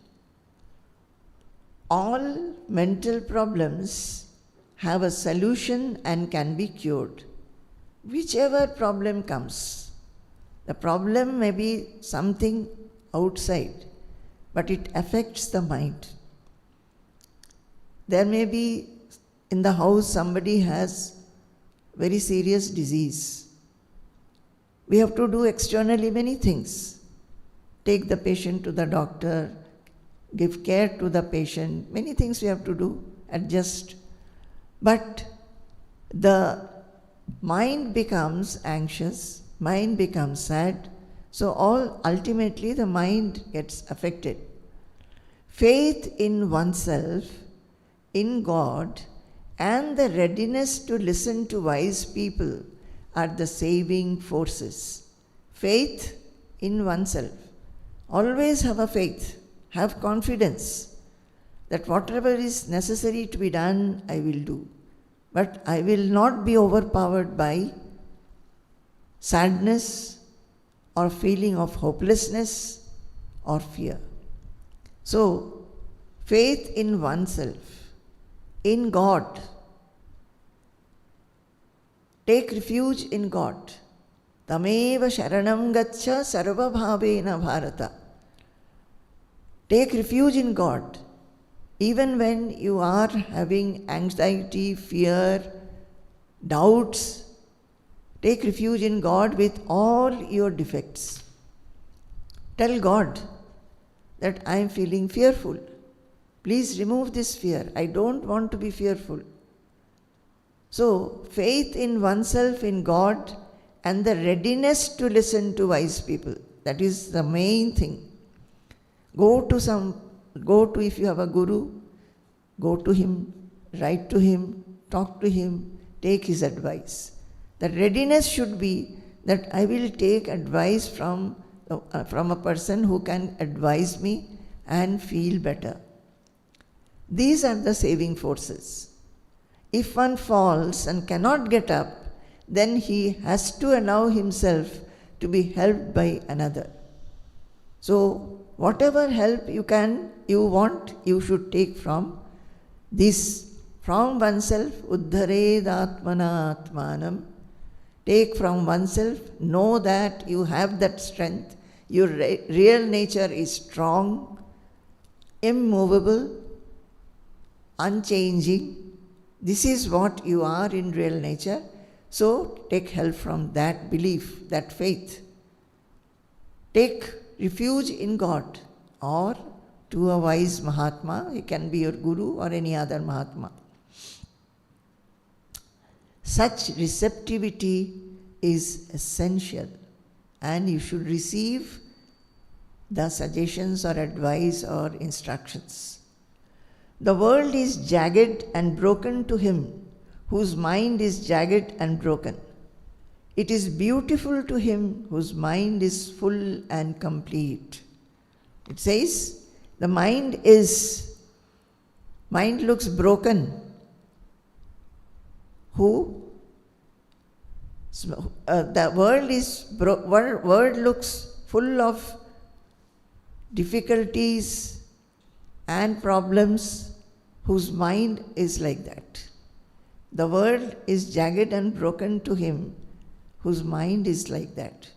All mental problems have a solution and can be cured. Whichever problem comes, the problem may be something outside, but it affects the mind. There may be in the house somebody has very serious disease. We have to do externally many things. Take the patient to the doctor, give care to the patient, many things we have to do, adjust. But the mind becomes anxious, mind becomes sad, so ultimately the mind gets affected. Faith in oneself, in God, and the readiness to listen to wise people are the saving forces. Faith in oneself. Always have a faith, have confidence that whatever is necessary to be done, I will do. But I will not be overpowered by sadness or feeling of hopelessness or fear. So, faith in oneself, in God. Take refuge in God. Tameva sharanam gaccha sarva bhavena bharata. Take refuge in God. Even when you are having anxiety, fear, doubts, take refuge in God with all your defects. Tell God that I am feeling fearful. Please remove this fear. I don't want to be fearful. So, faith in oneself, in God, and the readiness to listen to wise people. That is the main thing. Go to, if you have a guru, go to him, write to him, talk to him, take his advice. The readiness should be that I will take advice from a person who can advise me and feel better. These are the saving forces. If one falls and cannot get up, then he has to allow himself to be helped by another. So, whatever help you want, you should take from this, from oneself, uddhared atmana atmanam. Take from oneself, know that you have that strength, your real nature is strong, immovable, unchanging. This is what you are in real nature. So, take help from that belief, that faith. Take refuge in God or to a wise Mahatma. He can be your guru or any other Mahatma. Such receptivity is essential, and you should receive the suggestions or advice or instructions. The world is jagged and broken to him whose mind is jagged and broken. It is beautiful to him whose mind is full and complete. It says, the mind looks broken. The world looks full of difficulties and problems, whose mind is like that. The world is jagged and broken to him whose mind is like that.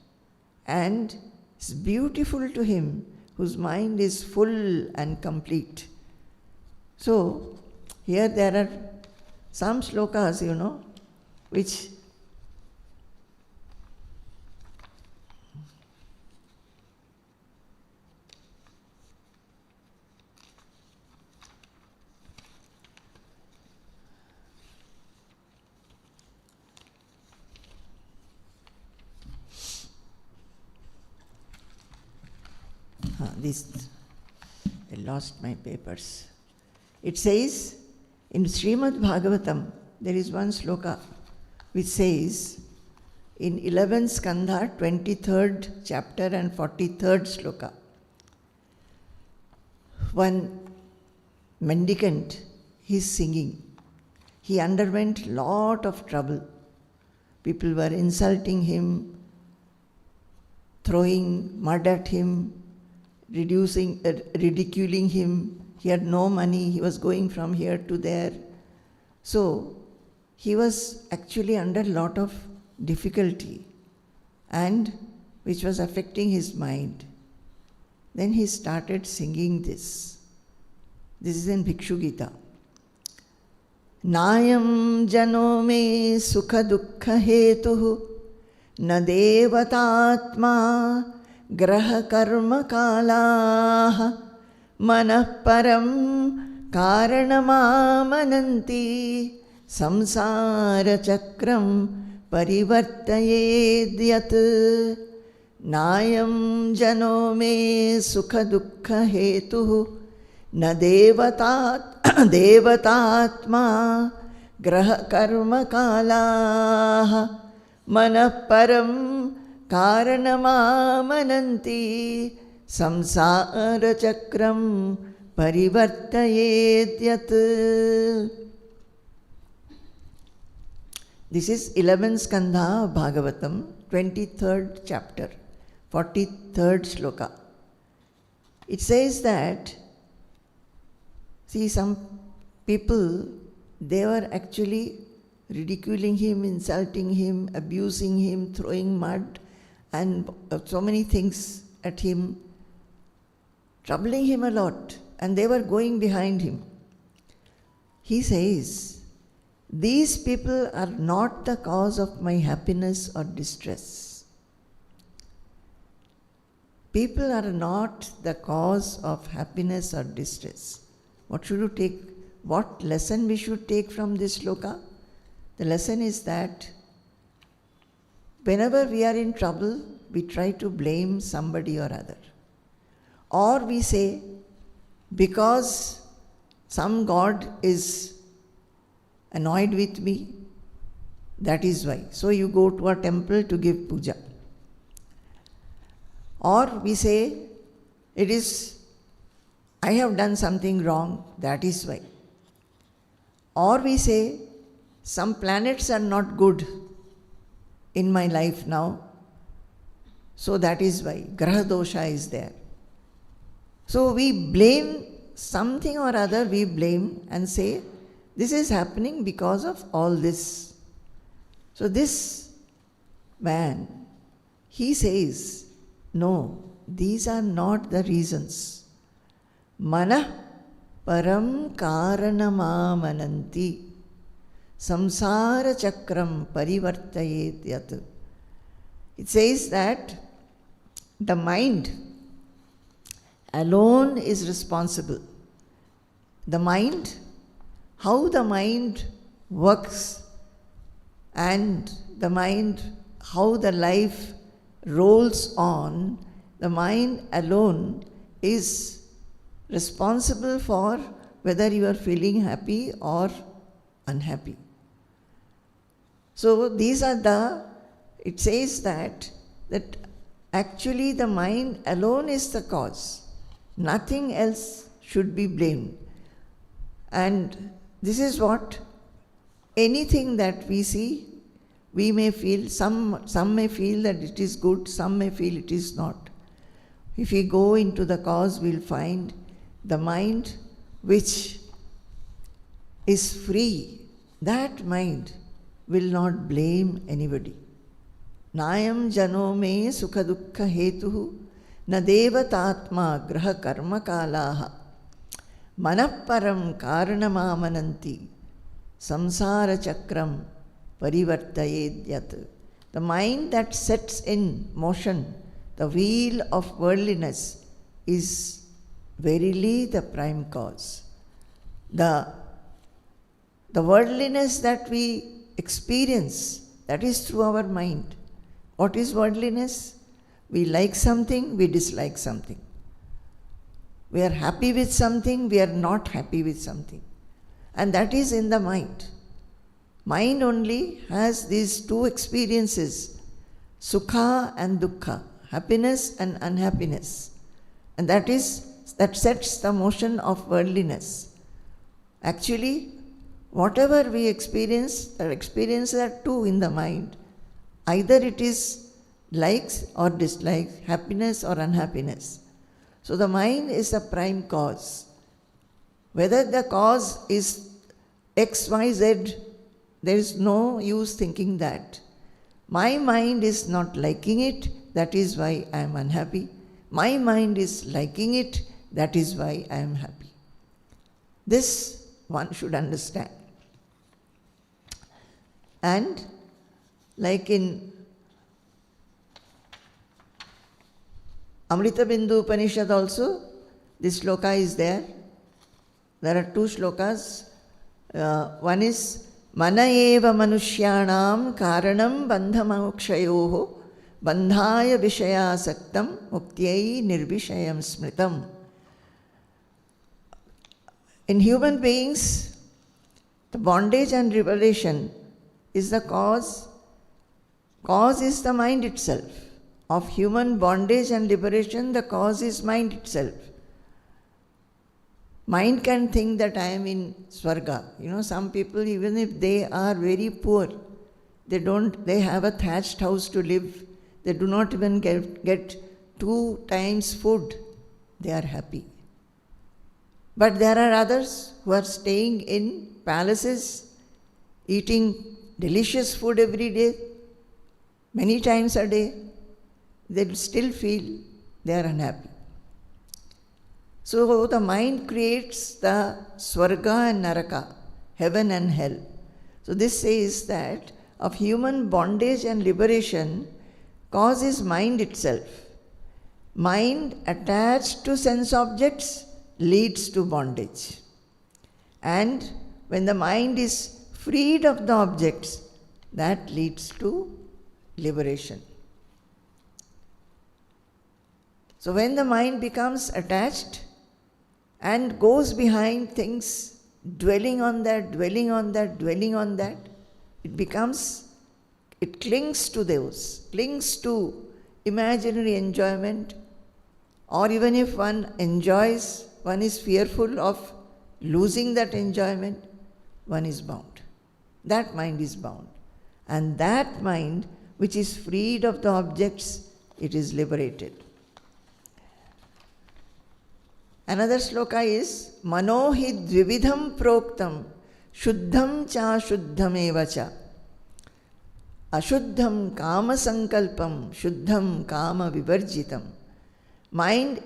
And it's beautiful to him whose mind is full and complete. So, here there are some slokas, which I lost my papers. It says, in Srimad Bhagavatam, there is one sloka which says, in 11th Skandha, 23rd chapter and 43rd sloka. One mendicant, he's singing. He underwent lot of trouble. People were insulting him, throwing mud at him, ridiculing him. He had no money, he was going from here to there. So, he was actually under a lot of difficulty, and which was affecting his mind. Then he started singing this. This is in Bhikshu Gita. Nayam jano me sukha dukkha hetuhu na devatatma graha karma kalaha manah param karanamamananti samsara chakram parivartayedyat nayam jano me sukha dukkha hetuhu na devatatma graha karma kalaha manah param karanamamananti samsara chakram parivartayedyat. This is 11th Skandha of Bhagavatam, 23rd chapter, 43rd sloka. It says that, see, some people, they were actually ridiculing him, insulting him, abusing him, throwing mud and so many things at him, troubling him a lot, and they were going behind him. He says, these people are not the cause of my happiness or distress. People are not the cause of happiness or distress. What should you take? What lesson we should take from this sloka? The lesson is that whenever we are in trouble, we try to blame somebody or other. Or we say, because some God is annoyed with me, that is why. So you go to a temple to give puja. Or we say, it is, I have done something wrong, that is why. Or we say, some planets are not good in my life now, so that is why. Graha dosha is there. So we blame something or other, we blame and say, this is happening because of all this. So this man, he says, no, these are not the reasons. Manah param karanamamananti samsara chakram parivartayedyat. It says that the mind alone is responsible. The mind, how the mind works, and the mind, how the life rolls on, the mind alone is responsible for whether you are feeling happy or unhappy. So these are it says that actually the mind alone is the cause. Nothing else should be blamed. And this is what, anything that we see, we may feel, some may feel that it is good, some may feel it is not. If we go into the cause, we'll find the mind which is free, that mind will not blame anybody. Nayam jano me sukha dukkha hetuhu na devatatma graha karma kalaha manapparam karanamamananti samsara chakram parivartayedyat. The mind that sets in motion the wheel of worldliness is verily the prime cause. The worldliness that we experience, that is through our mind. What is worldliness? We like something, we dislike something. We are happy with something, we are not happy with something. And that is in the mind. Mind only has these two experiences, sukha and dukkha, happiness and unhappiness. And that sets the motion of worldliness. Actually, whatever we experience, the experiences are two in the mind. Either it is likes or dislikes, happiness or unhappiness. So the mind is the prime cause. Whether the cause is X, Y, Z, there is no use thinking that. My mind is not liking it, that is why I am unhappy. My mind is liking it, that is why I am happy. This one should understand. And like in Amritabindu Upanishad also, this shloka is there. There are two shlokas. One is Mana eva manushyanam karanam bandhamokshayoho bandhaya vishayasaktam muktyai nirvishayam smritam. In human beings, the bondage and revelation is the cause. Cause is the mind itself. Of human bondage and liberation, the cause is mind itself. Mind can think that I am in Swarga. Some people, even if they are very poor, they have a thatched house to live. They do not even get 2 times food. They are happy. But there are others who are staying in palaces, eating delicious food every day, many times a day. They still feel they are unhappy. So the mind creates the Swarga and Naraka, heaven and hell. So this says that of human bondage and liberation, cause is mind itself. Mind attached to sense objects leads to bondage. And when the mind is freed of the objects, that leads to liberation. So when the mind becomes attached and goes behind things, dwelling on that, it clings to those, clings to imaginary enjoyment, or even if one enjoys, one is fearful of losing that enjoyment, one is bound. That mind is bound. And that mind, which is freed of the objects, it is liberated. Another sloka is Manohi dvividham proktam shuddham cha shuddham evacha ashuddham kama sankalpam shuddham kama vivarjitam. Mind,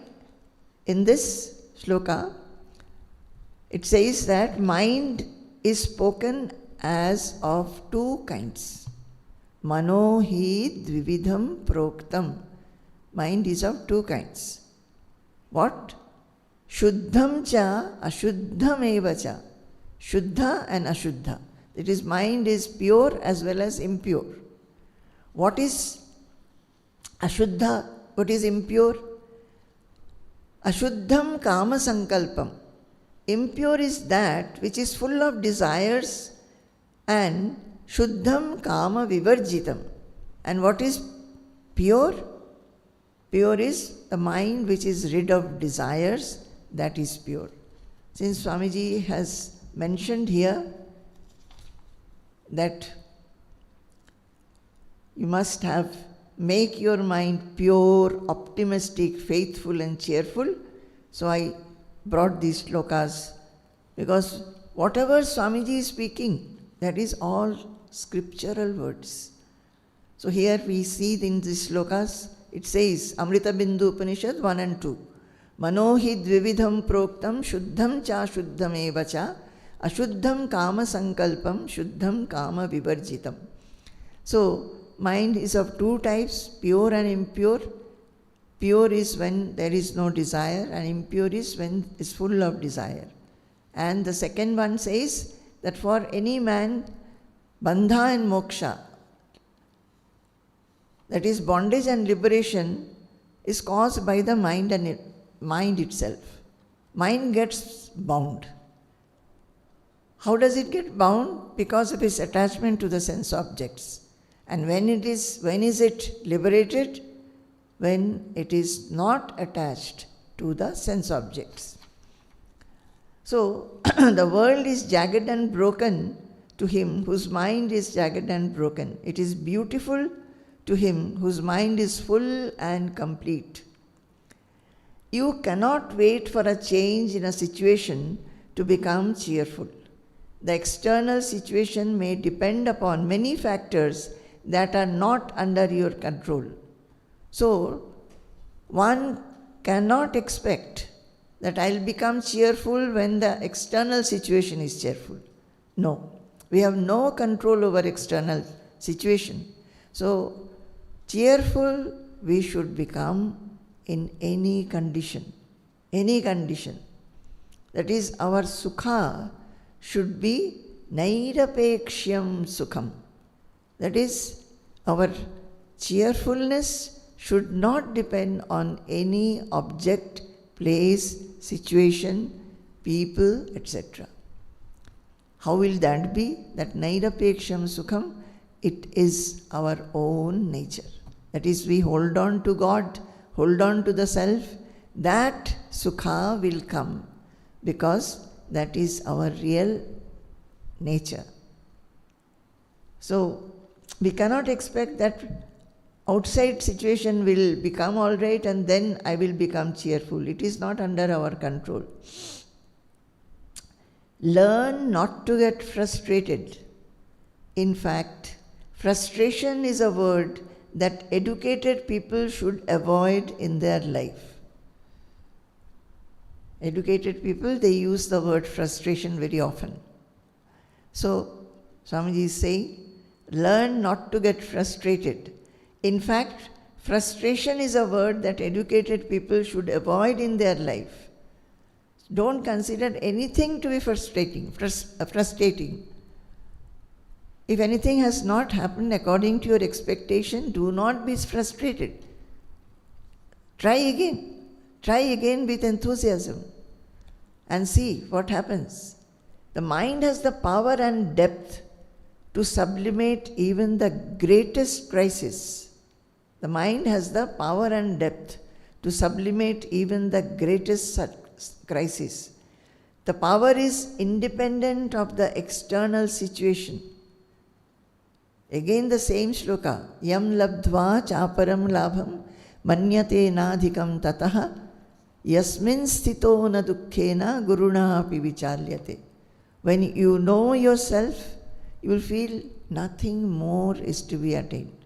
in this sloka, it says that mind is spoken as of 2 kinds. Manohi dvividham proktam. Mind is of 2 kinds. What? Shuddham cha ashuddham evacha. Shuddha and ashuddha. That is, mind is pure as well as impure. What is ashuddha? What is impure? Ashuddham kama sankalpam. Impure is that which is full of desires, and shuddham kama vivarjitam. And what is pure? Pure is the mind which is rid of desires, that is pure. Since Swamiji has mentioned here that you must make your mind pure, optimistic, faithful and cheerful, so I brought these shlokas, because whatever Swamiji is speaking, that is all scriptural words. So here we see in these shlokas, it says, Amritabindu Upanishad 1 and 2. Manohi dvividham proktam shuddham cha shuddham evacha ashuddham kama sankalpam shuddham kama vivarjitam. So, mind is of 2 types, pure and impure. Pure is when there is no desire, and impure is when it is full of desire. And the second one says that for any man, bandha and moksha, that is bondage and liberation, is caused by the mind and mind itself. Mind gets bound. How does it get bound? Because of its attachment to the sense objects. And when is it liberated? When it is not attached to the sense objects. So, the world is jagged and broken to him whose mind is jagged and broken. It is beautiful to him whose mind is full and complete. You cannot wait for a change in a situation to become cheerful. The external situation may depend upon many factors that are not under your control. So, one cannot expect that I'll become cheerful when the external situation is cheerful. No, we have no control over external situation. So, cheerful we should become in any condition. Any condition. That is, our sukha should be nairapeksham sukham. That is, our cheerfulness should not depend on any object, place, situation, people, etc. How will that be? That nairapeksham sukham, it is our own nature. That is, we hold on to God, hold on to the self, that sukha will come because that is our real nature. So, we cannot expect that outside situation will become all right and then I will become cheerful. It is not under our control. Learn not to get frustrated. In fact, frustration is a word that educated people should avoid in their life. Educated people, they use the word frustration very often. So, Swamiji is saying, learn not to get frustrated. In fact, frustration is a word that educated people should avoid in their life. Don't consider anything to be frustrating. If anything has not happened according to your expectation, do not be frustrated. Try again. Try again with enthusiasm and see what happens. The mind has the power and depth to sublimate even the greatest crisis. The mind has the power and depth to sublimate even the greatest crisis. The power is independent of the external situation. Again the same shloka, yam labdva chaparam labham manyate nadhikam tataha yasmin sthito na dukkhena guruna api vichalyate. When you know yourself, you will feel nothing more is to be attained.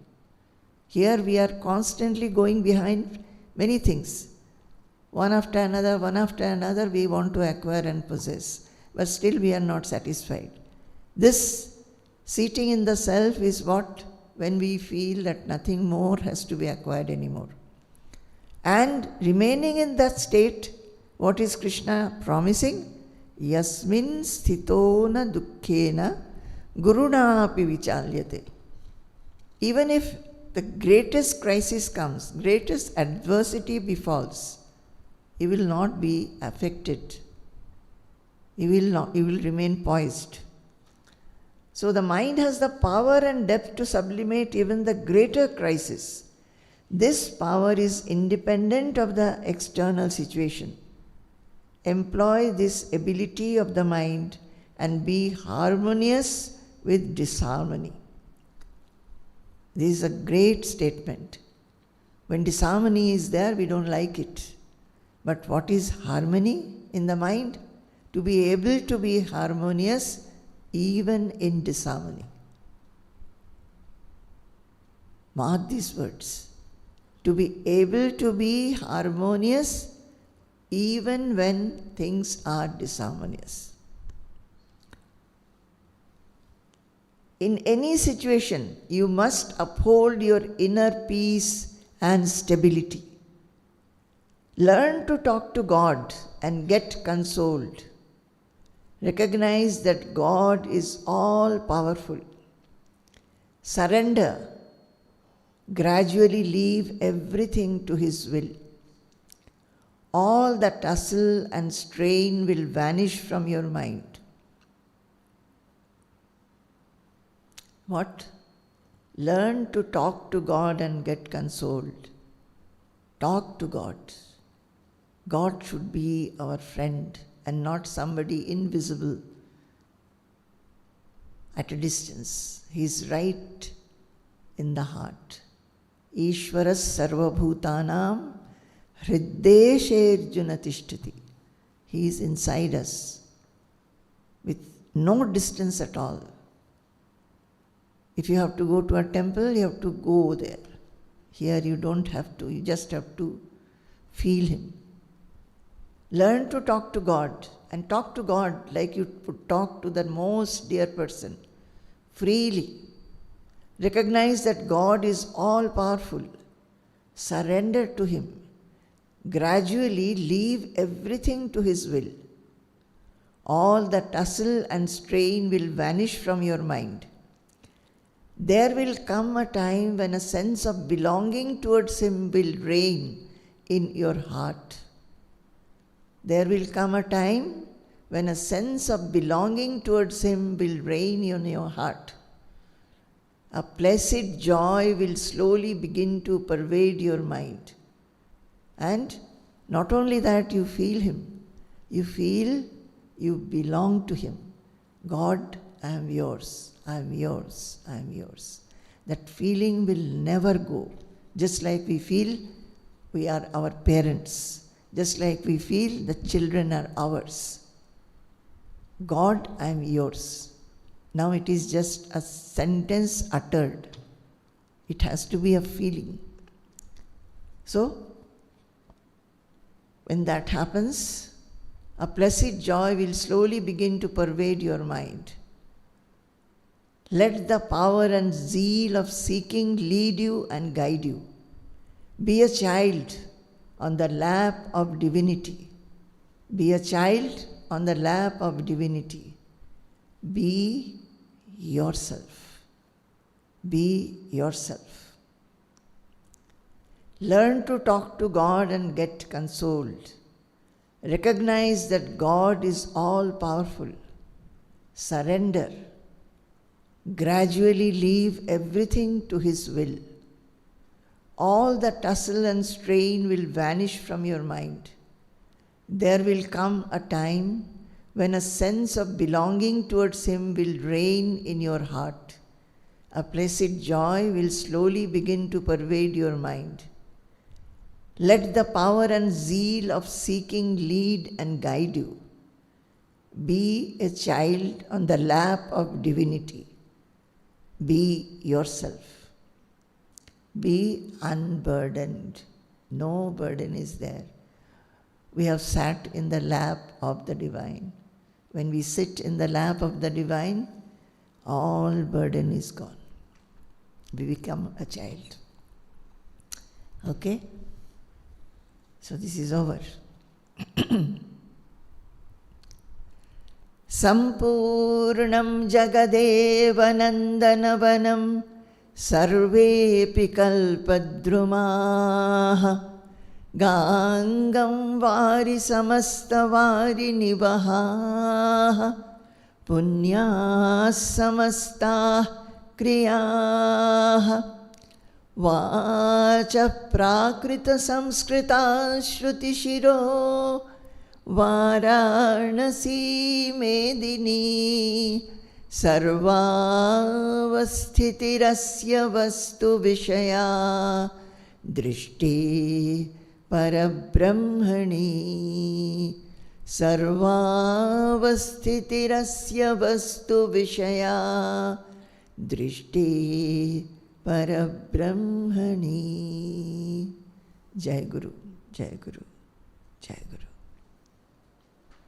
Here we are constantly going behind many things. One after another we want to acquire and possess. But still we are not satisfied. This seating in the self is what, when we feel that nothing more has to be acquired anymore. And remaining in that state, what is Krishna promising? Yasmin sthito na dukkhena guruna api vichalyate. Even if the greatest crisis comes, greatest adversity befalls, he will not be affected. He will remain poised. So the mind has the power and depth to sublimate even the greater crisis. This power is independent of the external situation. Employ this ability of the mind and be harmonious with disharmony. This is a great statement. When disharmony is there, we don't like it. But what is harmony in the mind? To be able to be harmonious even in disharmony. Mark these words. To be able to be harmonious even when things are disharmonious. In any situation, you must uphold your inner peace and stability. Learn to talk to God and get consoled. Recognize that God is all powerful. Surrender. Gradually leave everything to His will. All the tussle and strain will vanish from your mind. What? Learn to talk to God and get consoled. Talk to God. God should be our friend and not somebody invisible at a distance. He is right in the heart. Ishvaras sarvabhutanam hriddesherjuna tishtati. He is inside us with no distance at all. If you have to go to a temple, you have to go there. Here you don't have to, you just have to feel Him. Learn to talk to God, and talk to God like you would talk to the most dear person, freely. Recognize that God is all powerful. Surrender to Him. Gradually leave everything to His will. All the tussle and strain will vanish from your mind. There will come a time when a sense of belonging towards Him will reign in your heart. There will come a time when a sense of belonging towards Him will reign in your heart. A placid joy will slowly begin to pervade your mind. And not only that, you feel Him. You feel you belong to Him. God, I am yours. I am yours. I am yours. That feeling will never go. Just like we feel we are our parents. Just like we feel the children are ours. God, I am yours. Now it is just a sentence uttered. It has to be a feeling. So, when that happens, a placid joy will slowly begin to pervade your mind. Let the power and zeal of seeking lead you and guide you. Be a child on the lap of divinity. Be a child on the lap of divinity. Be yourself. Be yourself. Learn to talk to God and get consoled. Recognize that God is all powerful. Surrender. Gradually leave everything to His will. All the tussle and strain will vanish from your mind. There will come a time when a sense of belonging towards Him will reign in your heart. A placid joy will slowly begin to pervade your mind. Let the power and zeal of seeking lead and guide you. Be a child on the lap of divinity. Be yourself. Be unburdened. No burden is there. We have sat in the lap of the divine. When we sit in the lap of the divine, all burden is gone. We become a child. Okay? So this is over. Sampurnam Jagadeva Nandanavanam Sarvepi Kalpadrumaha Gangam Vari Samasta Vari Nivaha Punya Samasta Kriyaha Vacha Prakrita Samskrita Shruti Shiro Varanasi Medini Sarvavasthitirasya Vastu Vishaya Drishti Parabrahmani Sarvavasthitirasya Vastu Vishaya Drishti Parabrahmani. Jai Guru, Jai Guru, Jai Guru.